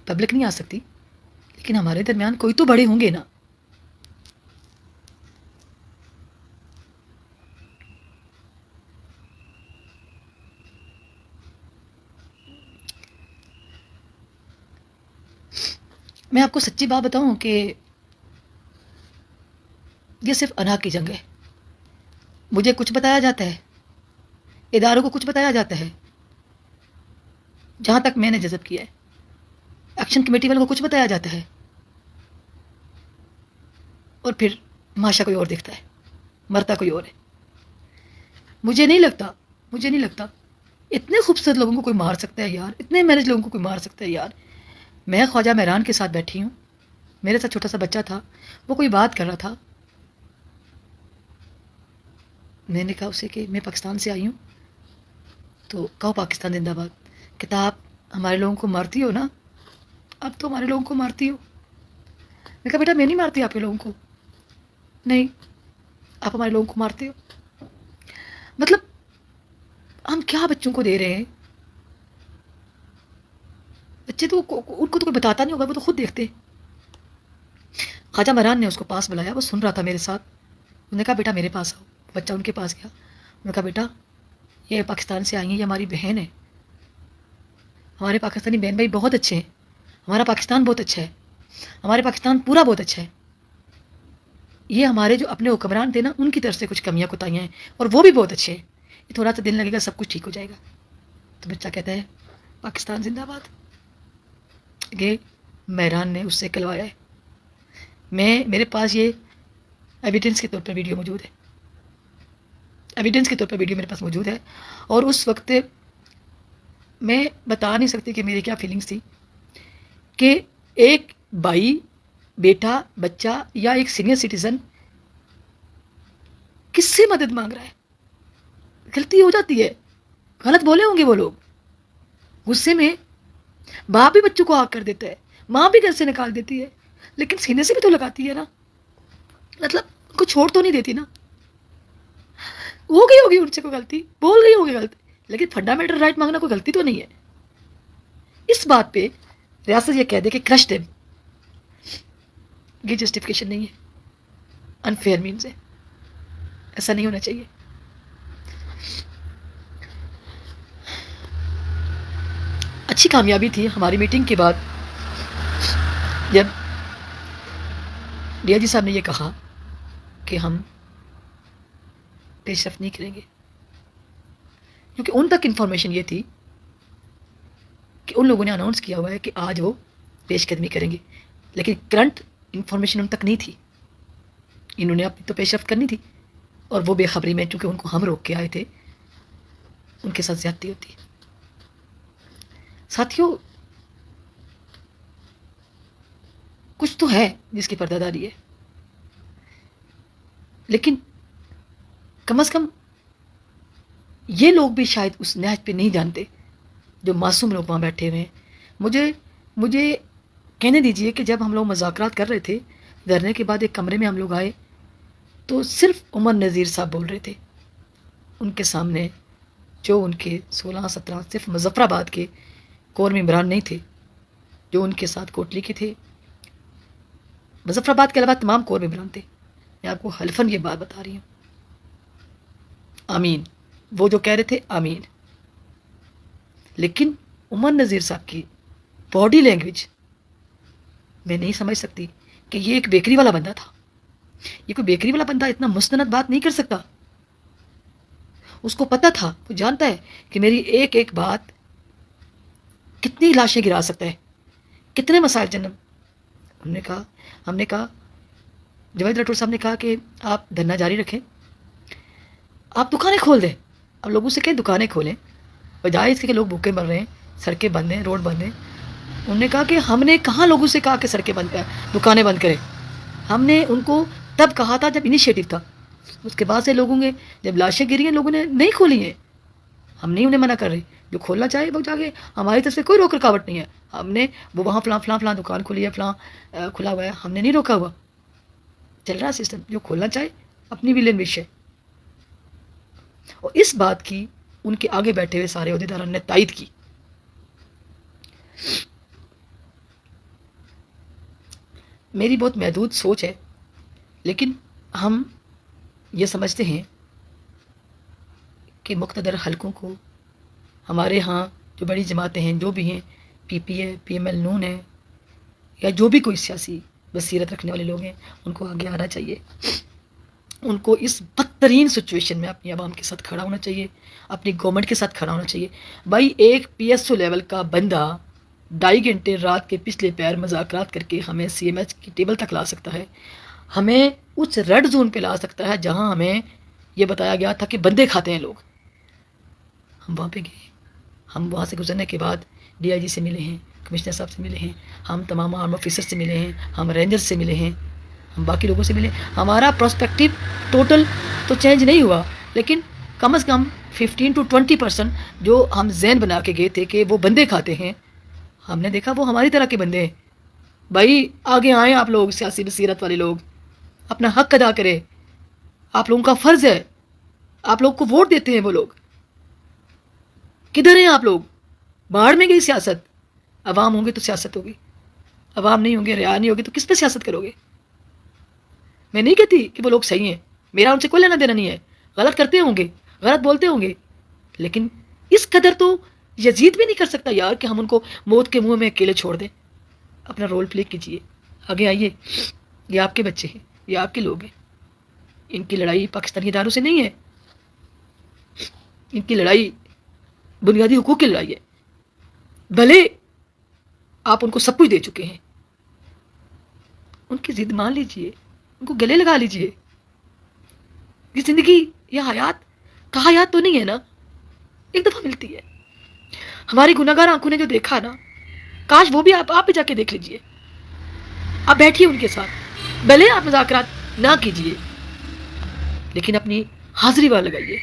پبلک نہیں آ سکتی، لیکن ہمارے درمیان کوئی تو بڑے ہوں گے نا. میں آپ کو سچی بات بتاؤں کہ یہ صرف انا کی جنگ ہے. مجھے کچھ بتایا جاتا ہے، اداروں کو کچھ بتایا جاتا ہے، جہاں تک میں نے جذب کیا ہے ایکشن کمیٹی والوں کو کچھ بتایا جاتا ہے، اور پھر ماشا کوئی اور دیکھتا ہے، مرتا کوئی اور ہے. مجھے نہیں لگتا اتنے خوبصورت لوگوں کو کوئی مار سکتا ہے یار، اتنے مینج لوگوں کو کوئی مار سکتا ہے یار۔ میں خواجہ مہران کے ساتھ بیٹھی ہوں، میرے ساتھ چھوٹا سا بچہ تھا، وہ کوئی بات کر رہا تھا، میں نے کہا اسے کہ میں پاکستان سے آئی ہوں، تو کہو پاکستان زندہ باد، کہتا آپ ہمارے لوگوں کو مارتی ہو نا، اب تو ہمارے لوگوں کو مارتی ہو۔ میں کہا بیٹا میں نہیں مارتی آپ کے لوگوں کو، نہیں آپ ہمارے لوگوں کو مارتے ہو۔ مطلب ہم کیا بچوں کو دے رہے ہیں؟ بچے تو ان کو تو کوئی بتاتا نہیں ہوگا، وہ تو خود دیکھتے۔ خواجہ مہران نے اس کو پاس بلایا، وہ سن رہا تھا میرے ساتھ، انہوں نے کہا بیٹا میرے پاس آؤ، بچہ ان کے پاس گیا، انہوں نے کہا بیٹا یہ پاکستان سے آئی ہیں، یہ ہماری بہن ہے، ہمارے پاکستانی بہن بھائی بہت اچھے ہیں، ہمارا پاکستان بہت اچھا ہے، ہمارے پاکستان پورا بہت اچھا ہے، یہ ہمارے جو اپنے حکمران تھے نا ان کی طرف سے کچھ کمیاں کوتاہیاں ہیں اور وہ بھی بہت اچھے ہیں، یہ تھوڑا سا دن لگے گا سب کچھ ٹھیک ہو جائے گا۔ تو بچہ کہتا ہے پاکستان زندہ باد۔ یہ مہران نے اس سے کلوایا ہے، میرے پاس یہ ایویڈنس کے طور پر ویڈیو موجود ہے، ایویڈنس کے طور پر ویڈیو میرے پاس موجود ہے، اور اس وقت میں بتا نہیں سکتی کہ میری کیا فیلنگس تھی کہ ایک بھائی، بیٹا، بچہ یا ایک سینئر سٹیزن کس سے مدد مانگ رہا ہے؟ غلطی ہو جاتی ہے، غلط بولے ہوں گے وہ لوگ، غصے میں باپ بھی بچوں کو آگ کر دیتا ہے، ماں بھی گھر سے نکال دیتی ہے، لیکن سینے سے بھی تو لگاتی ہے نا، مطلب ان کو چھوڑ تو نہیں دیتی نا۔ ہو گئی ہوگی ان سے کوئی غلطی، بول گئی ہوگی غلط، لیکن فنڈامنٹل رائٹ مانگنا کوئی غلطی تو نہیں ہے۔ اس بات پہ ریاست یہ کہہ دے کہ کرش دیم، یہ جسٹیفیکیشن نہیں ہے، انفیئر مینز ہے، ایسا نہیں ہونا چاہیے۔ اچھی کامیابی تھی ہماری میٹنگ کے بعد جب ڈی آئی جی صاحب نے یہ کہا کہ ہم پیش رفت نہیں کریں گے، کیونکہ ان تک انفارمیشن یہ تھی کہ ان لوگوں نے اناؤنس کیا ہوا ہے کہ آج وہ پیش قدمی کریں گے، لیکن کرنٹ انفارمیشن ان تک نہیں تھی، انہوں نے اپنی تو پیش رفت کرنی تھی، اور وہ بے خبری میں چونکہ ان کو ہم روک کے آئے تھے، ان کے ساتھ زیادتی ہوتی ہے۔ ساتھیوں کچھ تو ہے جس کی پردہ داری ہے، لیکن کم از کم یہ لوگ بھی شاید اس نہج پہ نہیں جانتے جو معصوم لوگ وہاں بیٹھے ہوئے ہیں۔ مجھے کہنے دیجئے کہ جب ہم لوگ مذاکرات کر رہے تھے، دھرنے کے بعد ایک کمرے میں ہم لوگ آئے تو صرف عمر نذیر صاحب بول رہے تھے، ان کے سامنے جو ان کے 16-17 صرف مظفر آباد کے کور ممبران نہیں تھے جو ان کے ساتھ کوٹلی کے تھے، مظفر آباد کے علاوہ تمام کور ممبران تھے۔ میں آپ کو حلفاً یہ بات بتا رہی ہوں، آمین، وہ جو کہہ رہے تھے آمین۔ لیکن عمر نذیر صاحب کی باڈی لینگویج میں نہیں سمجھ سکتی کہ یہ ایک بیکری والا بندہ تھا، یہ کوئی بیکری والا بندہ اتنا مستند بات نہیں کر سکتا۔ اس کو پتہ تھا، وہ جانتا ہے کہ میری ایک ایک بات کتنی لاشیں گرا سکتا ہے، کتنے مسائل جنم۔ ہم نے کہا جاوید راٹھور صاحب نے کہا کہ آپ دھرنا جاری رکھیں، آپ دکانیں کھول دیں، اب لوگوں سے کہیں دکانیں کھولیں، بجائے اس کے کہ لوگ بھوکے مر رہے ہیں، سڑکیں بند ہیں، روڈ بند ہیں۔ انہوں نے کہا کہ ہم نے کہاں لوگوں سے کہا کہ سڑکیں بند کریں، دکانیں بند کریں، ہم نے ان کو تب کہا تھا جب انیشیٹو تھا، اس کے بعد سے لوگوں نے جب لاشیں گری ہیں لوگوں نے نہیں کھولی ہیں، ہم نہیں انہیں منع کر رہے، جو کھولنا چاہے وہ جا کے، ہماری طرف سے کوئی روک رکاوٹ نہیں ہے، ہم نے وہ وہاں فلاں دکان کھولی ہے، فلاں کھلا ہوا ہے، ہم نے نہیں روکا ہوا، چل رہا سسٹم، جو کھولنا چاہے اپنی ولن وش ہے۔ اور اس بات کی ان کے آگے بیٹھے ہوئے سارے عہدیداروں نے تائید کی۔ میری بہت محدود سوچ ہے، لیکن ہم یہ سمجھتے ہیں کہ مقتدر حلقوں کو ہمارے ہاں جو بڑی جماعتیں ہیں، جو بھی ہیں، پی پی ہے، پی ایم ایل نون ہے، یا جو بھی کوئی سیاسی بصیرت رکھنے والے لوگ ہیں، ان کو آگے آنا چاہیے، ان کو اس بدترین سچویشن میں اپنی عوام کے ساتھ کھڑا ہونا چاہیے، اپنی گورنمنٹ کے ساتھ کھڑا ہونا چاہیے۔ بھائی ایک پی ایس او لیول کا بندہ 2.5 گھنٹے رات کے پچھلے پیر مذاکرات کر کے ہمیں سی ایم ایچ کی ٹیبل تک لا سکتا ہے، ہمیں اس ریڈ زون پہ لا سکتا ہے جہاں ہمیں یہ بتایا گیا تھا کہ بندے کھاتے ہیں لوگ. ہم وہاں پہ گئے, ہم وہاں سے گزرنے کے بعد ڈی آئی جی سے ملے ہیں, کمشنر صاحب سے ملے ہیں, ہم تمام آرم آفیسر سے ملے ہیں, ہم رینجر سے ملے ہیں, ہم باقی لوگوں سے ملے. ہمارا پرسپیکٹیو ٹوٹل تو چینج نہیں ہوا, لیکن کم از کم 15 to 20% جو ہم ذہن بنا کے گئے تھے کہ وہ بندے کھاتے ہیں, ہم نے دیکھا وہ ہماری طرح کے بندے ہیں. بھائی آگے آئیں آپ لوگ, سیاسی بصیرت والے لوگ, اپنا حق ادا کریں. آپ لوگوں کا فرض ہے, آپ لوگ کو ووٹ دیتے ہیں وہ لوگ. کدھر ہیں آپ لوگ؟ باہر میں گئی سیاست. عوام ہوں گے تو سیاست ہوگی, عوام نہیں ہوں گے, رعایا نہیں ہوگی, تو کس پہ سیاست کرو گے؟ میں نہیں کہتی کہ وہ لوگ صحیح ہیں, میرا ان سے کوئی لینا دینا نہیں ہے, غلط کرتے ہوں گے, غلط بولتے ہوں گے, لیکن اس قدر تو یزید بھی نہیں کر سکتا یار کہ ہم ان کو موت کے منہ میں اکیلے چھوڑ دیں. اپنا رول پلے کیجئے, آگے آئیے. یہ آپ کے بچے ہیں, یہ آپ کے لوگ ہیں. ان کی لڑائی پاکستانی اداروں سے نہیں ہے, ان کی لڑائی بنیادی حقوق کی لڑائی ہے. بھلے آپ ان کو سب کچھ دے چکے ہیں, ان کی ضد مان لیجئے, ان کو گلے لگا لیجئے. یہ زندگی, یہ حیات کا حیات تو نہیں ہے نا, ایک دفعہ ملتی ہے. ہماری گناہگار آنکھوں نے جو دیکھا نا, کاش وہ بھی آپ بھی جا کے دیکھ لیجئے. آپ بیٹھیے ان کے ساتھ, بھلے آپ مذاکرات نہ کیجئے, لیکن اپنی حاضری وہاں لگائیے.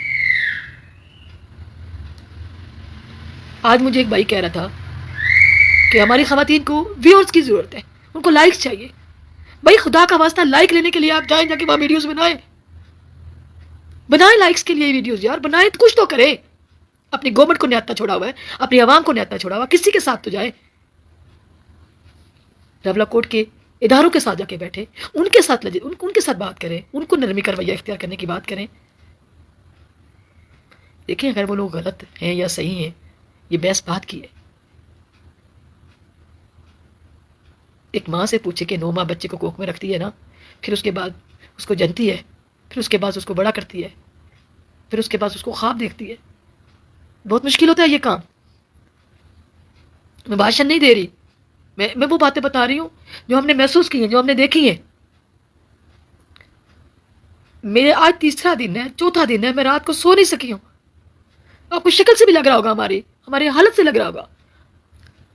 آج مجھے ایک بھائی کہہ رہا تھا کہ ہماری خواتین کو ویورز کی ضرورت ہے, ان کو لائکس چاہیے. بھائی خدا کا واسطہ لائک لینے کے لیے آپ جائیں, جا کے وہاں ویڈیوز بنائیں لائکس کے لیے ویڈیوز. یار بنائیں, کچھ تو کریں. اپنی گورنمنٹ کو نیاتنا چھوڑا ہوا ہے, اپنی عوام کو نیاتنا چھوڑا ہوا, کسی کے ساتھ تو جائیں. ڈیولپ کوڈ کے اداروں کے ساتھ جا کے بیٹھے, ان کے ساتھ بات کریں, ان کو نرمی کا رویہ اختیار کرنے کی بات کریں. دیکھیں اگر وہ لوگ غلط ہیں یا صحیح ہیں, یہ بحث بات کی ہے. ایک ماں سے پوچھے کہ 9 ماہ بچے کو کوکھ میں رکھتی ہے نا, پھر اس کے بعد اس کو جنتی ہے, پھر اس کے بعد اس کو بڑا کرتی ہے, پھر اس کے بعد اس کو خواب دیکھتی ہے. بہت مشکل ہوتا ہے یہ کام. میں بھاشن نہیں دے رہی, میں وہ باتیں بتا رہی ہوں جو ہم نے محسوس کی ہیں, جو ہم نے دیکھی ہیں. میرے آج 3را دن ہے, 4تھا دن ہے, میں رات کو سو نہیں سکی ہوں. آپ کو شکل سے بھی لگ رہا ہوگا, ہماری حالت سے لگ رہا ہوگا.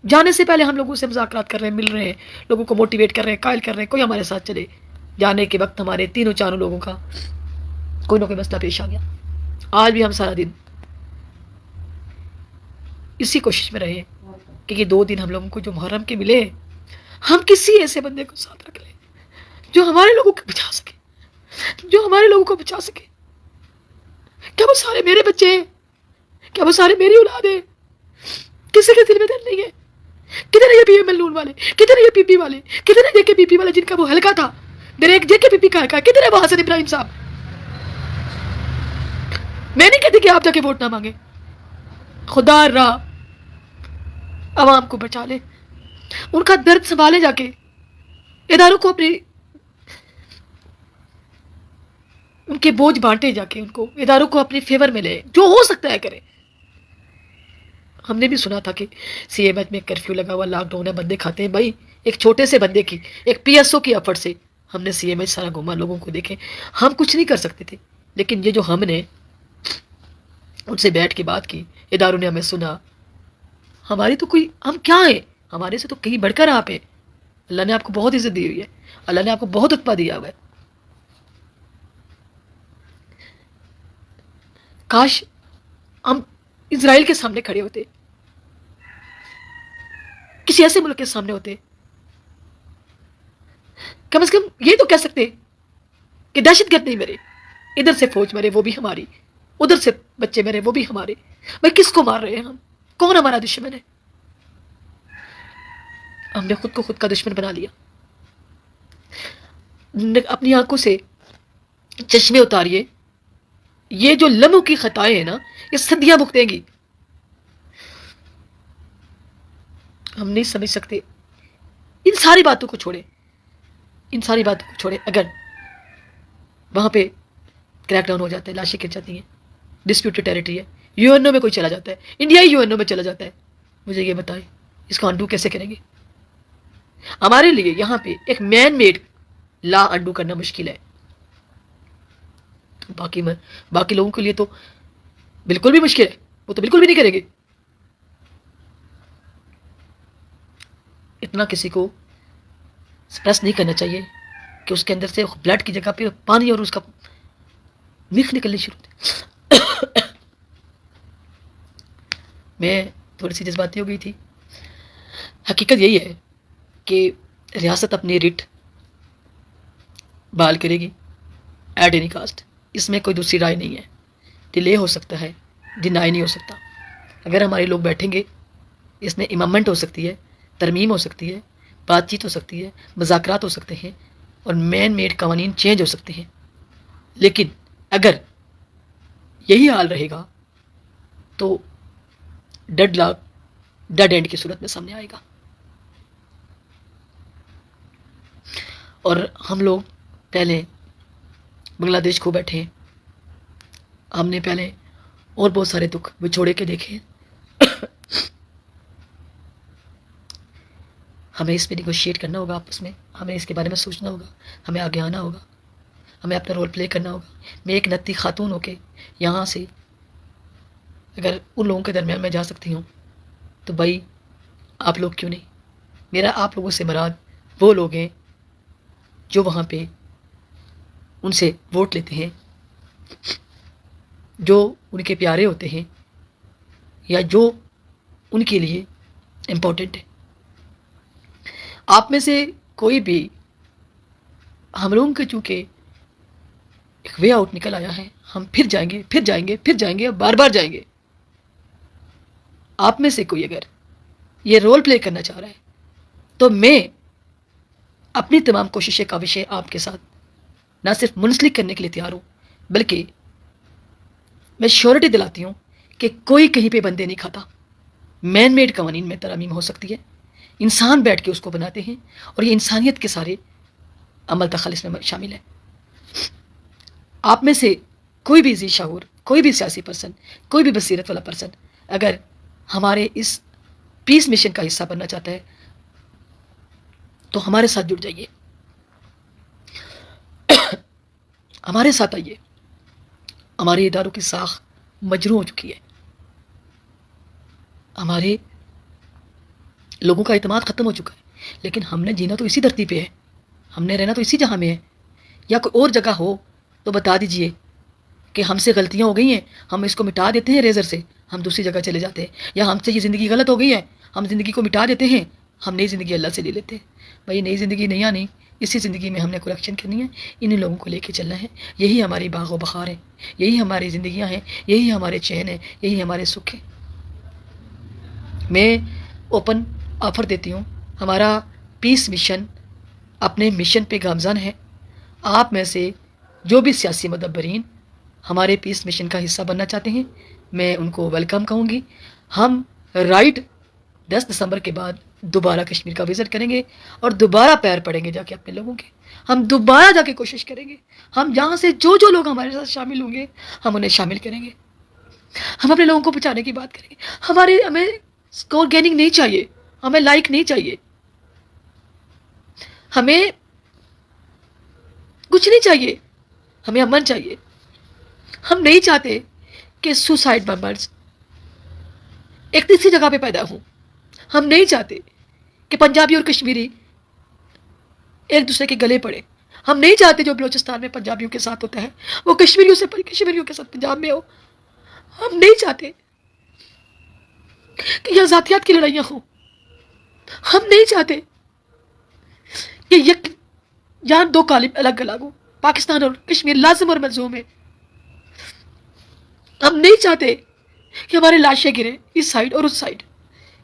جانے سے پہلے ہم لوگوں سے مذاکرات کر رہے ہیں, مل رہے ہیں, لوگوں کو موٹیویٹ کر رہے ہیں, قائل کر رہے ہیں کوئی ہمارے ساتھ چلے. جانے کے وقت ہمارے 3-4 لوگوں کا کوئی نہ کوئی مسئلہ پیش آ گیا. آج بھی ہم سارا دن اسی کوشش میں رہے کہ یہ 2 دن ہم لوگوں کو جو محرم کے ملے, ہم کسی ایسے بندے کو ساتھ رکھ لیں جو ہمارے لوگوں کو بچا سکے, جو ہمارے لوگوں کو بچا سکے. کیا وہ سارے میرے بچے ہیں؟ کیا وہ سارے میری اولاد ہیں؟ کسی کے دل میں دل نہیں ہے؟ کدھر ہے یہ پی ایم ایل نون والے, کدھر ہے یہ پی پی والے, کدھر ہے جے کے پی پی والے جن کا وہ حلقہ تھا, ڈائریکٹ جے کے پی پی کا حلقہ, کدھر ہے وہ حسن ابراہیم صاحب؟ میں نہیں کہتی کہ آپ جا کے ووٹ نہ مانگے, خدا راہ عوام کو بچا لے, ان کا درد سنبھالے, جا کے اداروں کو اپنی ان کے بوجھ بانٹے, جا کے ان کو اداروں کو اپنے فیور میں لے, جو ہو سکتا ہے کرے. ہم نے بھی سنا تھا کہ سی ایم ایچ میں کرفیو لگا ہوا, لاک ڈاؤن ہے, بندے کھاتے ہیں. بھائی ایک چھوٹے سے بندے کی, ایک پی ایس او کی ایفرٹ سے ہم نے سی ایم ایچ سارا گھوما, لوگوں کو دیکھے. ہم کچھ نہیں کر سکتے تھے, لیکن یہ جو ہم نے ان سے بیٹھ کے بات کی, اداروں نے ہمیں سنا. ہماری تو کوئی, ہم کیا ہیں, ہمارے سے تو کہیں بڑھ کر آپ ہیں. اللہ نے آپ کو بہت عزت دی ہوئی ہے, اللہ نے آپ کو بہت رتبہ دیا ہوا ہے. کاش ہم اسرائیل کے سامنے کھڑے ہوتے, کسی ایسے ملک کے سامنے ہوتے, کم از کم یہ تو کہہ سکتے کہ دہشت گرد نہیں مرے, ادھر سے فوج مرے وہ بھی ہماری, ادھر سے بچے مرے وہ بھی ہمارے. بھائی کس کو مار رہے ہیں ہم, کون ہمارا دشمن ہے؟ ہم نے خود کو خود کا دشمن بنا لیا. اپنی آنکھوں سے چشمے اتاریے, یہ جو لمحوں کی خطائیں ہیں نا, یہ صدیاں بھگتیں گی. ہم نہیں سمجھ سکتے. ان ساری باتوں کو چھوڑے, ان ساری باتوں کو چھوڑے. اگر وہاں پہ کریک ڈاؤن ہو جاتا ہے, لاشیں گر جاتی ہیں, ڈسپیوٹڈ ٹیریٹری ہے, یو این او میں کوئی چلا جاتا ہے, انڈیا ہی یو این او میں چلا جاتا ہے, مجھے یہ بتائیں اس کو انڈو کیسے کریں گے؟ ہمارے لیے یہاں پہ ایک مین میڈ لا انڈو کرنا مشکل ہے. باقی لوگوں کے لیے تو بالکل بھی مشکل ہے، وہ تو بالکل بھی نہیں کریں گے. اتنا کسی کو سپریس نہیں کرنا چاہیے کہ اس کے اندر سے بلڈ کی جگہ پہ پانی اور اس کا میخ نکلنی شروع ہوتی. میں تھوڑی سی جذباتی ہو گئی تھی. حقیقت یہی ہے کہ ریاست اپنی ریٹ بحال کرے گی ایٹ اینی کاسٹ. اس میں کوئی دوسری رائے نہیں ہے. ڈیلے ہو سکتا ہے، ڈینائی نہیں ہو سکتا. اگر ہمارے لوگ بیٹھیں گے اس میں امامنٹ ہو سکتی ہے، ترمیم ہو سکتی ہے، بات چیت ہو سکتی ہے، مذاکرات ہو سکتے ہیں اور مین میڈ قوانین چینج ہو سکتے ہیں. لیکن اگر یہی حال رہے گا تو ڈیڈ لاک ڈیڈ اینڈ کی صورت میں سامنے آئے گا. اور ہم لوگ پہلے بنگلہ دیش کو بیٹھے ہیں، ہم نے پہلے اور بہت سارے دکھ بچھوڑے کے دیکھے. ہمیں اس پہ نیگوشیٹ کرنا ہوگا آپس میں، ہمیں اس کے بارے میں سوچنا ہوگا، ہمیں آگے آنا ہوگا، ہمیں اپنا رول پلے کرنا ہوگا. میں ایک نتی خاتون ہو کے یہاں سے اگر ان لوگوں کے درمیان میں جا سکتی ہوں تو بھائی آپ لوگ کیوں نہیں. میرا آپ لوگوں سے مراد وہ لوگ ہیں جو وہاں پہ ان سے ووٹ لیتے ہیں، جو ان کے پیارے ہوتے ہیں یا جو ان کے لیے امپورٹنٹ ہے. آپ میں سے کوئی بھی ہم لوگوں کے چونکہ ایک وے آؤٹ نکل آیا ہے، ہم پھر جائیں گے پھر جائیں گے پھر جائیں گے اور بار بار جائیں گے. آپ میں سے کوئی اگر یہ رول پلے کرنا چاہ رہا ہے تو میں اپنی تمام کوششیں کاوشیں آپ کے ساتھ نہ صرف منسلک کرنے کے لیے تیار ہوں، بلکہ میں شیورٹی دلاتی ہوں کہ کوئی کہیں پہ بندے نہیں کھاتا. مین میڈ قوانین میں ترامیم ہو سکتی ہے، انسان بیٹھ کے اس کو بناتے ہیں اور یہ انسانیت کے سارے عمل دخل اس میں شامل ہے. آپ میں سے کوئی بھی ذی شعور، کوئی بھی سیاسی پرسن، کوئی بھی بصیرت والا پرسن اگر ہمارے اس پیس مشن کا حصہ بننا چاہتا ہے تو ہمارے ساتھ جڑ جائیے، ہمارے ساتھ آئیے. ہمارے اداروں کی ساخ مجروح ہو چکی ہے، ہمارے لوگوں کا اعتماد ختم ہو چکا ہے. لیکن ہم نے جینا تو اسی دھرتی پہ ہے، ہم نے رہنا تو اسی جہاں میں ہے. یا کوئی اور جگہ ہو تو بتا دیجئے کہ ہم سے غلطیاں ہو گئی ہیں، ہم اس کو مٹا دیتے ہیں ریزر سے، ہم دوسری جگہ چلے جاتے ہیں. یا ہم سے یہ زندگی غلط ہو گئی ہے، ہم زندگی کو مٹا دیتے ہیں، ہم نئی زندگی اللہ سے لے لیتے ہیں. بھائی نئی زندگی نہیں آنی، اسی زندگی میں ہم نے کریکشن کرنی ہے، انہیں لوگوں کو لے کے چلنا ہے. یہی ہماری باغ و بخار ہے، یہی ہماری زندگیاں ہیں، یہی ہمارے چین ہیں، یہی ہمارے سکھ ہیں. میں اوپن آفر دیتی ہوں، ہمارا پیس مشن اپنے مشن پہ گامزن ہے. آپ میں سے جو بھی سیاسی مدبرین ہمارے پیس مشن کا حصہ بننا چاہتے ہیں میں ان کو ویلکم کہوں گی. ہم رائٹ 10 دسمبر کے بعد دوبارہ کشمیر کا وزٹ کریں گے اور دوبارہ پیر پڑیں گے جا کے اپنے لوگوں کے. ہم دوبارہ جا کے کوشش کریں گے، ہم جہاں سے جو جو لوگ ہمارے ساتھ شامل ہوں گے ہم انہیں شامل کریں گے. ہم اپنے لوگوں کو بچانے کی بات کریں گے. ہمیں اسکور گیننگ نہیں چاہیے، ہمیں لائک نہیں چاہیے، ہمیں کچھ نہیں چاہیے، ہمیں امن چاہیے. ہم نہیں چاہتے کہ سوسائڈ بمبرز ایک تیسری جگہ پہ پیدا ہوں. ہم نہیں چاہتے کہ پنجابی اور کشمیری ایک دوسرے کے گلے پڑے. ہم نہیں چاہتے جو بلوچستان میں پنجابیوں کے ساتھ ہوتا ہے وہ کشمیریوں کے ساتھ پنجاب میں ہو. ہم نہیں چاہتے کہ یہاں ذاتیات کی لڑائیاں ہوں. ہم نہیں چاہتے کہ یک جہاں دو کالم الگ الگ ہوں، پاکستان اور کشمیر لازم اور ملزوم ہے. ہم نہیں چاہتے کہ ہمارے لاشیں گریں اس سائڈ اور اس سائڈ.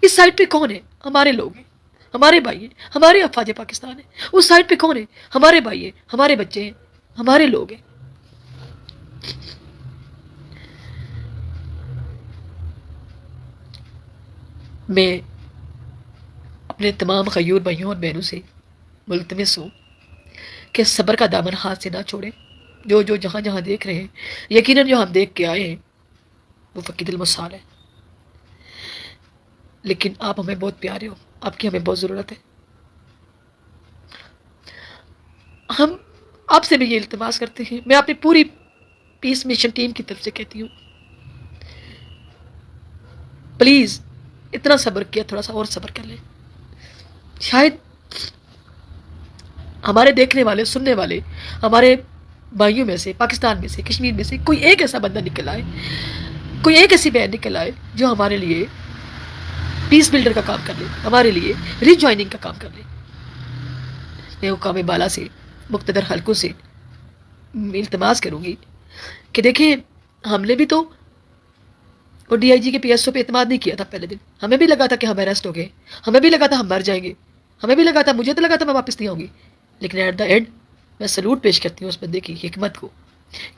اس سائڈ پہ کون ہے؟ ہمارے لوگ ہیں، ہمارے بھائی ہیں، ہمارے افواج پاکستان ہیں. اس سائڈ پہ کون ہے؟ ہمارے بھائی ہیں، ہمارے بچے ہیں، ہمارے لوگ ہیں. میں اپنے تمام غیور بھائیوں اور بہنوں سے ملتمس ہوں کہ صبر کا دامن ہاتھ سے نہ چھوڑیں. جو جہاں جہاں دیکھ رہے ہیں، یقیناً جو ہم دیکھ کے آئے ہیں وہ فقید المثال ہے. لیکن آپ ہمیں بہت پیارے ہو، آپ کی ہمیں بہت ضرورت ہے. ہم آپ سے بھی یہ التماس کرتے ہیں، میں اپنی پوری پیس مشن ٹیم کی طرف سے کہتی ہوں، پلیز اتنا صبر کیا، تھوڑا سا اور صبر کر لیں. شاید ہمارے دیکھنے والے، سننے والے، ہمارے بھائیوں میں سے، پاکستان میں سے، کشمیر میں سے کوئی ایک ایسا بندہ نکل آئے، کوئی ایک ایسی بہن نکل آئے جو ہمارے لیے پیس بلڈر کا کام کر لے، ہمارے لیے ری جوائننگ کا کام کر لے. میں حکام بالا سے، مقتدر حلقوں سے التماس کروں گی کہ دیکھیں، ہم نے بھی تو اور ڈی آئی جی کے پی ایس او پہ اعتماد نہیں کیا تھا پہلے دن. ہمیں بھی لگا تھا کہ ہم اریسٹ ہو گئے، ہمیں بھی لگا تھا ہم مر جائیں گے، ہمیں بھی لگا تھا، مجھے تو لگا تھا میں واپس نہیں آؤں گی. لیکن ایٹ دا اینڈ میں سلوٹ پیش کرتی ہوں اس بندے کی حکمت کو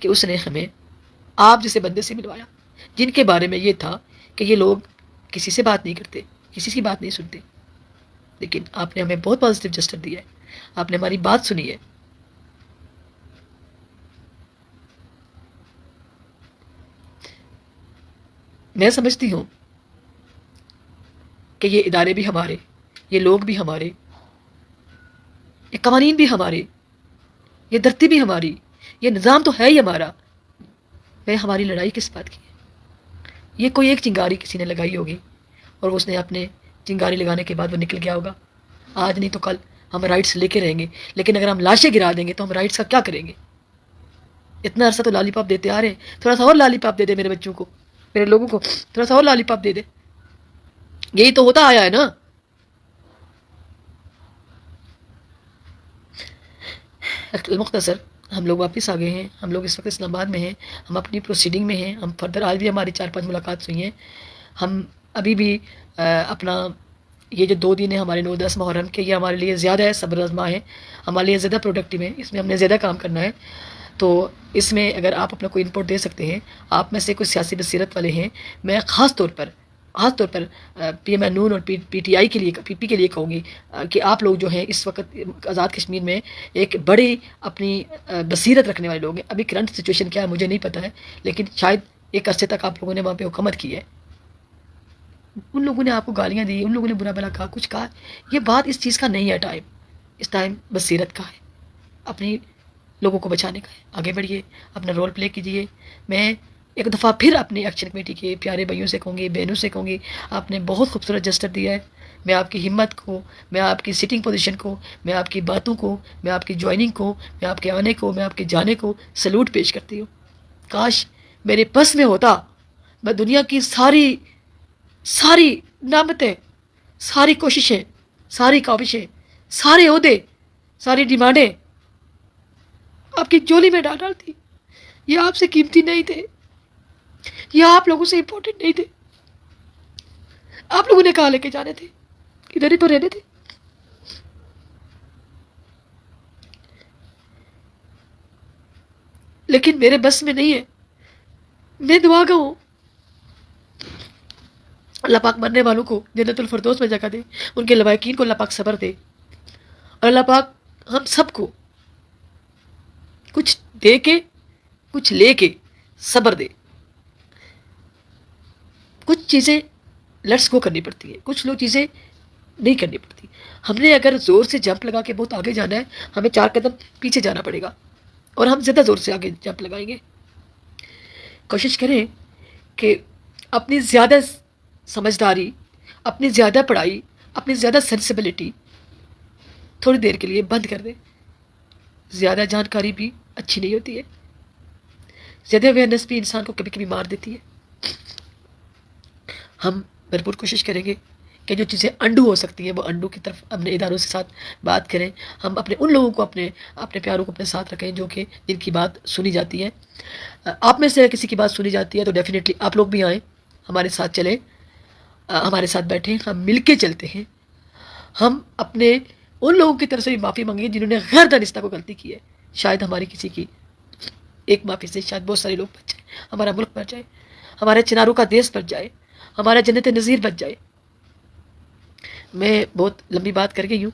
کہ اس نے ہمیں آپ جیسے بندے سے ملوایا، جن کے بارے میں یہ تھا کہ یہ لوگ کسی سے بات نہیں کرتے، کسی کی بات نہیں سنتے. لیکن آپ نے ہمیں بہت پازیٹیو جسٹر دیا ہے، آپ نے ہماری بات سنی ہے. میں سمجھتی ہوں کہ یہ ادارے بھی ہمارے، یہ لوگ بھی ہمارے، یہ قوانین بھی ہمارے، یہ دھرتی بھی ہماری، یہ نظام تو ہے ہی ہمارا. میں ہماری لڑائی کس بات کی ہے؟ یہ کوئی ایک چنگاری کسی نے لگائی ہوگی اور اس نے اپنے چنگاری لگانے کے بعد وہ نکل گیا ہوگا. آج نہیں تو کل ہم رائٹس لے کے رہیں گے، لیکن اگر ہم لاشیں گرا دیں گے تو ہم رائٹس کا کیا کریں گے؟ اتنا عرصہ تو لالی پاپ دیتے آ رہے ہیں، تھوڑا سا اور لالی پاپ دے دے میرے بچوں کو، میرے لوگوں کو تھوڑا سا اور لالی پاپ دے دے. یہی تو ہوتا آیا ہے نا. مختصر ہم لوگ واپس آ گئے ہیں، ہم لوگ اس وقت اسلام آباد میں ہیں، ہم اپنی پروسیڈنگ میں ہیں، ہم فردر آج بھی ہماری 4-5 ملاقات ہوئی ہیں. ہم ابھی بھی اپنا یہ جو 2 دن ہیں ہمارے 9-10 محرم کے، یہ ہمارے لیے زیادہ ہے، صبر آزما ہے، ہمارے لیے زیادہ پروڈکٹیو ہے، اس میں ہم نے زیادہ کام کرنا ہے. تو اس میں اگر آپ اپنا کوئی انپوٹ دے سکتے ہیں، آپ میں سے کوئی سیاسی بصیرت والے ہیں، میں خاص طور پر پی ایم این نون اور پی ٹی آئی کے لیے، پی پی کے لیے کہوں گی کہ آپ لوگ جو ہیں اس وقت آزاد کشمیر میں ایک بڑی اپنی بصیرت رکھنے والے لوگ ہیں. ابھی کرنٹ سچویشن کیا ہے مجھے نہیں پتہ ہے، لیکن شاید ایک عرصے تک آپ لوگوں نے وہاں پہ حکومت کی ہے، ان لوگوں نے آپ کو گالیاں دی، ان لوگوں نے برا بھلا کہا، کچھ کہا. یہ بات اس چیز کا نہیں ہے. اس ٹائم بصیرت کا ہے، اپنی لوگوں کو بچانے کا ہے. آگے بڑھیے، اپنا رول پلے کیجیے. میں ایک دفعہ پھر اپنی ایکشن کمیٹی کے پیارے بھائیوں سے کہوں گی، بہنوں سے کہوں گی، آپ نے بہت خوبصورت جسٹر دیا ہے. میں آپ کی ہمت کو، میں آپ کی سٹنگ پوزیشن کو، میں آپ کی باتوں کو، میں آپ کی جوائننگ کو، میں آپ کے آنے کو، میں آپ کے جانے کو سلوٹ پیش کرتی ہوں. کاش میرے بس میں ہوتا، میں دنیا کی ساری نعمتیں، ساری کوششیں، ساری کاوشیں، سارے عہدے، ساری ڈیمانڈیں آپ کی جولی میں ڈالتی. یہ آپ سے قیمتی نہیں تھے، یہ آپ لوگوں سے امپورٹنٹ نہیں تھے. آپ لوگوں نے کہاں لے کے جانے تھے؟ ادھر ہی تو رہنے تھے. لیکن میرے بس میں نہیں ہے. میں دعا گا ہوں، اللہ پاک مرنے والوں کو جنت الفردوس میں جگہ دے، ان کے لواحقین کو اللہ پاک صبر دے، اور اللہ پاک ہم سب کو کچھ دے کے، کچھ لے کے صبر دے. کچھ چیزیں لیٹس گو کرنی پڑتی ہے، کچھ لوگ چیزیں نہیں کرنی پڑتی. ہم نے اگر زور سے جمپ لگا کے بہت آگے جانا ہے، ہمیں 4 قدم پیچھے جانا پڑے گا، اور ہم زیادہ زور سے آگے جمپ لگائیں گے. کوشش کریں کہ اپنی زیادہ سمجھداری، اپنی زیادہ پڑھائی، اپنی زیادہ سینسیبلٹی تھوڑی دیر کے لیے بند کر دیں. زیادہ جانکاری بھی اچھی نہیں ہوتی ہے، زیادہ اویئرنیس بھی انسان کو کبھی کبھی مار دیتی ہے. ہم بھرپور کوشش کریں گے کہ جو چیزیں انڈو ہو سکتی ہیں وہ انڈو کی طرف اپنے اداروں سے ساتھ بات کریں. ہم اپنے ان لوگوں کو، اپنے پیاروں کو اپنے ساتھ رکھیں جو کہ جن کی بات سنی جاتی ہے. آپ میں سے کسی کی بات سنی جاتی ہے تو ڈیفینیٹلی آپ لوگ بھی آئیں، ہمارے ساتھ چلیں، ہمارے ساتھ بیٹھیں، ہم مل کے چلتے ہیں. ہم اپنے ان لوگوں کی طرف سے بھی معافی مانگیں جنہوں نے غیر دانستہ کو غلطی کی ہے. شاید ہماری کسی کی ایک معافی سے شاید بہت سارے لوگ بچ جائیں، ہمارا ملک بچ جائے، ہمارے چناروں کا دیس بچ جائے، ہمارا جنت نظیر بچ جائے. میں بہت لمبی بات کر گئی ہوں.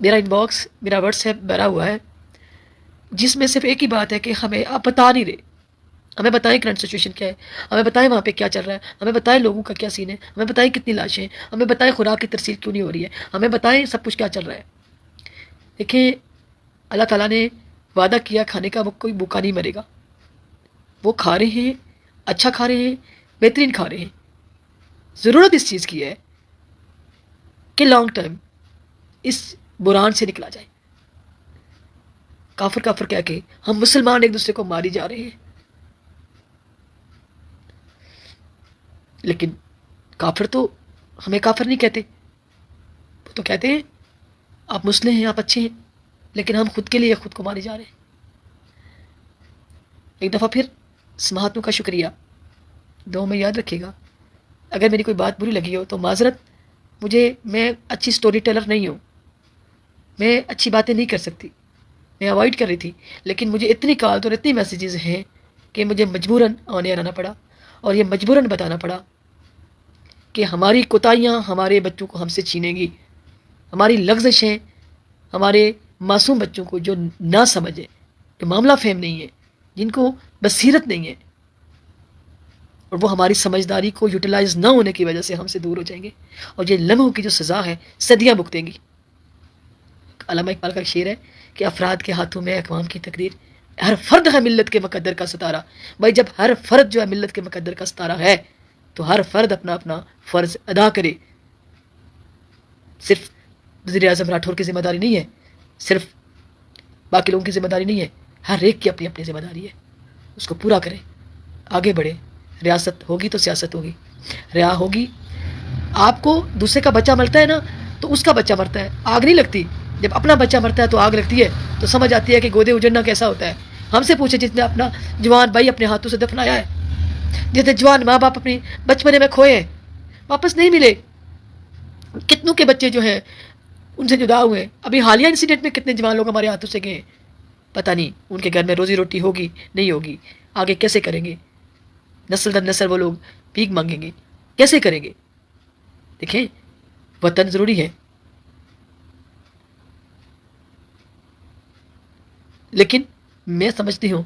میرا ان باکس، میرا واٹس ایپ بھرا ہوا ہے، جس میں صرف ایک ہی بات ہے کہ ہمیں آپ بتا نہیں رہے. ہمیں بتائیں کرنٹ سچویشن کیا ہے، ہمیں بتائیں وہاں پہ کیا چل رہا ہے، ہمیں بتائیں لوگوں کا کیا سین ہے، ہمیں بتائیں کتنی لاشیں ہیں، ہمیں بتائیں خوراک کی ترسیل کیوں نہیں ہو رہی ہے، ہمیں بتائیں سب کچھ کیا چل رہا ہے. دیکھیں، اللہ تعالیٰ نے وعدہ کیا کھانے کا، وہ کوئی بھوکا نہیں مرے گا. وہ کھا رہے ہیں، اچھا کھا رہے ہیں، بہترین کھا رہے ہیں. ضرورت اس چیز کی ہے کہ لانگ ٹائم اس بران سے نکلا جائے. کافر کافر کہہ کے ہم مسلمان ایک دوسرے کو ماری جا رہے ہیں. لیکن کافر تو ہمیں کافر نہیں کہتے، وہ تو کہتے ہیں آپ مسلم ہیں، آپ اچھے ہیں، لیکن ہم خود کے لیے خود کو مارے جا رہے ہیں. ایک دفعہ پھر سماعتوں کا شکریہ، دعاؤں میں یاد رکھیے گا. اگر میری کوئی بات بری لگی ہو تو معذرت. میں اچھی سٹوری ٹیلر نہیں ہوں، میں اچھی باتیں نہیں کر سکتی، میں اوائڈ کر رہی تھی. لیکن مجھے اتنی کالز اور اتنی میسیجز ہیں کہ مجھے مجبوراً آنے آنا پڑا، اور یہ مجبوراً بتانا پڑا کہ ہماری کوتاہیاں ہمارے بچوں کو ہم سے چھینیں گی. ہماری لغزشیں ہمارے معصوم بچوں کو جو نہ سمجھے، جو معاملہ فہم نہیں ہے، جن کو بصیرت نہیں ہے، اور وہ ہماری سمجھداری کو یوٹیلائز نہ ہونے کی وجہ سے ہم سے دور ہو جائیں گے، اور یہ لمحوں کی جو سزا ہے صدیاں بھگتیں گی. علامہ اقبال کا شعر ہے کہ افراد کے ہاتھوں میں اقوام کی تقدیر، ہر فرد ہے ملت کے مقدر کا ستارہ. بھائی جب ہر فرد جو ہے ملت کے مقدر کا ستارہ ہے تو ہر فرد اپنا اپنا فرض ادا کرے. صرف وزیر اعظم راٹھور کی ذمہ داری نہیں ہے، صرف باقی لوگوں کی ذمہ داری نہیں ہے، ہر ایک کی اپنی اپنی ذمہ داری ہے. اس کو پورا کریں، آگے بڑھیں. ریاست ہوگی تو سیاست ہوگی، ریا ہوگی. آپ کو دوسرے کا بچہ مرتا ہے نا تو اس کا بچہ مرتا ہے، آگ نہیں لگتی. جب اپنا بچہ مرتا ہے تو آگ لگتی ہے، تو سمجھ آتی ہے کہ گودے اجڑنا کیسا ہوتا ہے. ہم سے پوچھے جس نے اپنا جوان بھائی اپنے ہاتھوں سے دفنایا ہے، جس نے جوان ماں باپ اپنی بچپنے میں کھوئے ہیں، واپس نہیں ملے. کتنوں کے بچے جو ہیں ان سے جدا ہوئے. ابھی حالیہ انسیڈنٹ میں کتنے جوان لوگ ہمارے ہاتھوں سے گئے، پتہ نہیں ان کے گھر میں روزی روٹی ہوگی نہیں ہوگی، آگے کیسے کریں گے. نسل در نسل وہ لوگ بھیک مانگیں گے، کیسے کریں گے. دیکھیں وطن ضروری ہے، لیکن میں سمجھتی ہوں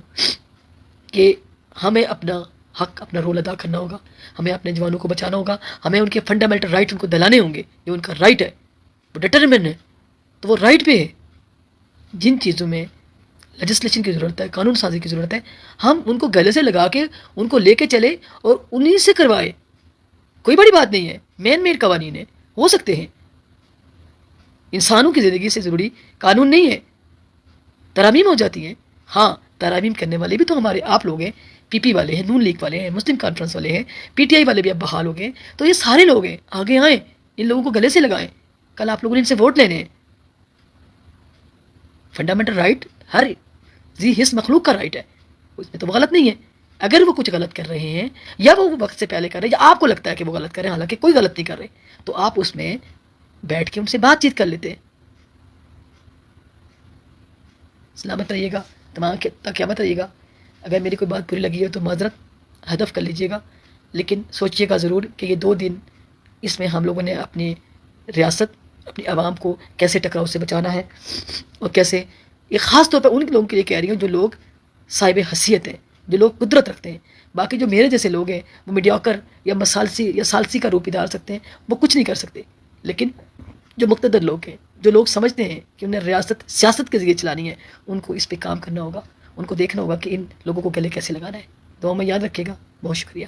کہ ہمیں اپنا حق، اپنا رول ادا کرنا ہوگا. ہمیں اپنے جوانوں کو بچانا ہوگا. ہمیں ان کے فنڈامنٹل رائٹ ان کو دلانے ہوں گے. یہ ان کا رائٹ ہے، وہ ڈٹرمن ہے، تو وہ رائٹ پہ ہے. جن چیزوں میں لیجسلیشن کی ضرورت ہے، قانون سازی کی ضرورت ہے، ہم ان کو گلے سے لگا کے ان کو لے کے چلے اور انہیں سے کروائے. کوئی بڑی بات نہیں ہے، مین میڈ قوانین ہیں، ہو سکتے ہیں. انسانوں کی زندگی سے ضروری قانون نہیں ہے. ترامیم ہو جاتی ہیں، ہاں ترامیم کرنے والے بھی تو ہمارے آپ لوگ ہیں. پی پی والے ہیں، نون لیگ والے ہیں، مسلم کانفرنس والے ہیں، پی ٹی آئی والے بھی اب بحال ہو گئے. تو یہ سارے لوگ ہیں، آگے آئیں، ان لوگوں کو گلے سے لگائیں. کل آپ لوگوں نے ان سے ووٹ لینے ہیں. فنڈامنٹل رائٹ ہر ذی حس مخلوق کا رائٹ ہے، اس میں تو وہ غلط نہیں ہے. اگر وہ کچھ غلط کر رہے ہیں یا وہ وقت سے پہلے کر رہے ہیں یا آپ کو لگتا ہے کہ وہ غلط کر رہے ہیں، حالانکہ کوئی غلط نہیں کر رہے، تو آپ اس میں بیٹھ کے ان سے بات چیت کر لیتے ہیں. سلامت رہیے گا، تمام قیامت رہیے گا. اگر میری کوئی بات بری لگی ہے تو معذرت، ہدف کر لیجئے گا. لیکن سوچئے گا ضرور کہ یہ 2 دن اس میں ہم لوگوں نے اپنی ریاست، اپنی عوام کو کیسے ٹکراؤ سے بچانا ہے، اور کیسے، یہ خاص طور پر ان لوگوں کے لیے کہہ رہی ہوں جو لوگ صاحب حیثیت ہیں، جو لوگ قدرت رکھتے ہیں. باقی جو میرے جیسے لوگ ہیں وہ میڈیوکر یا مسالسی یا سالسی کا روپ ادار سکتے ہیں، وہ کچھ نہیں کر سکتے. لیکن جو مقتدر لوگ ہیں، جو لوگ سمجھتے ہیں کہ انہیں ریاست سیاست کے ذریعے چلانی ہے، ان کو اس پہ کام کرنا ہوگا. ان کو دیکھنا ہوگا کہ ان لوگوں کو گلے کیسے لگانا ہے. دعاؤں میں یاد رکھیے گا. بہت شکریہ.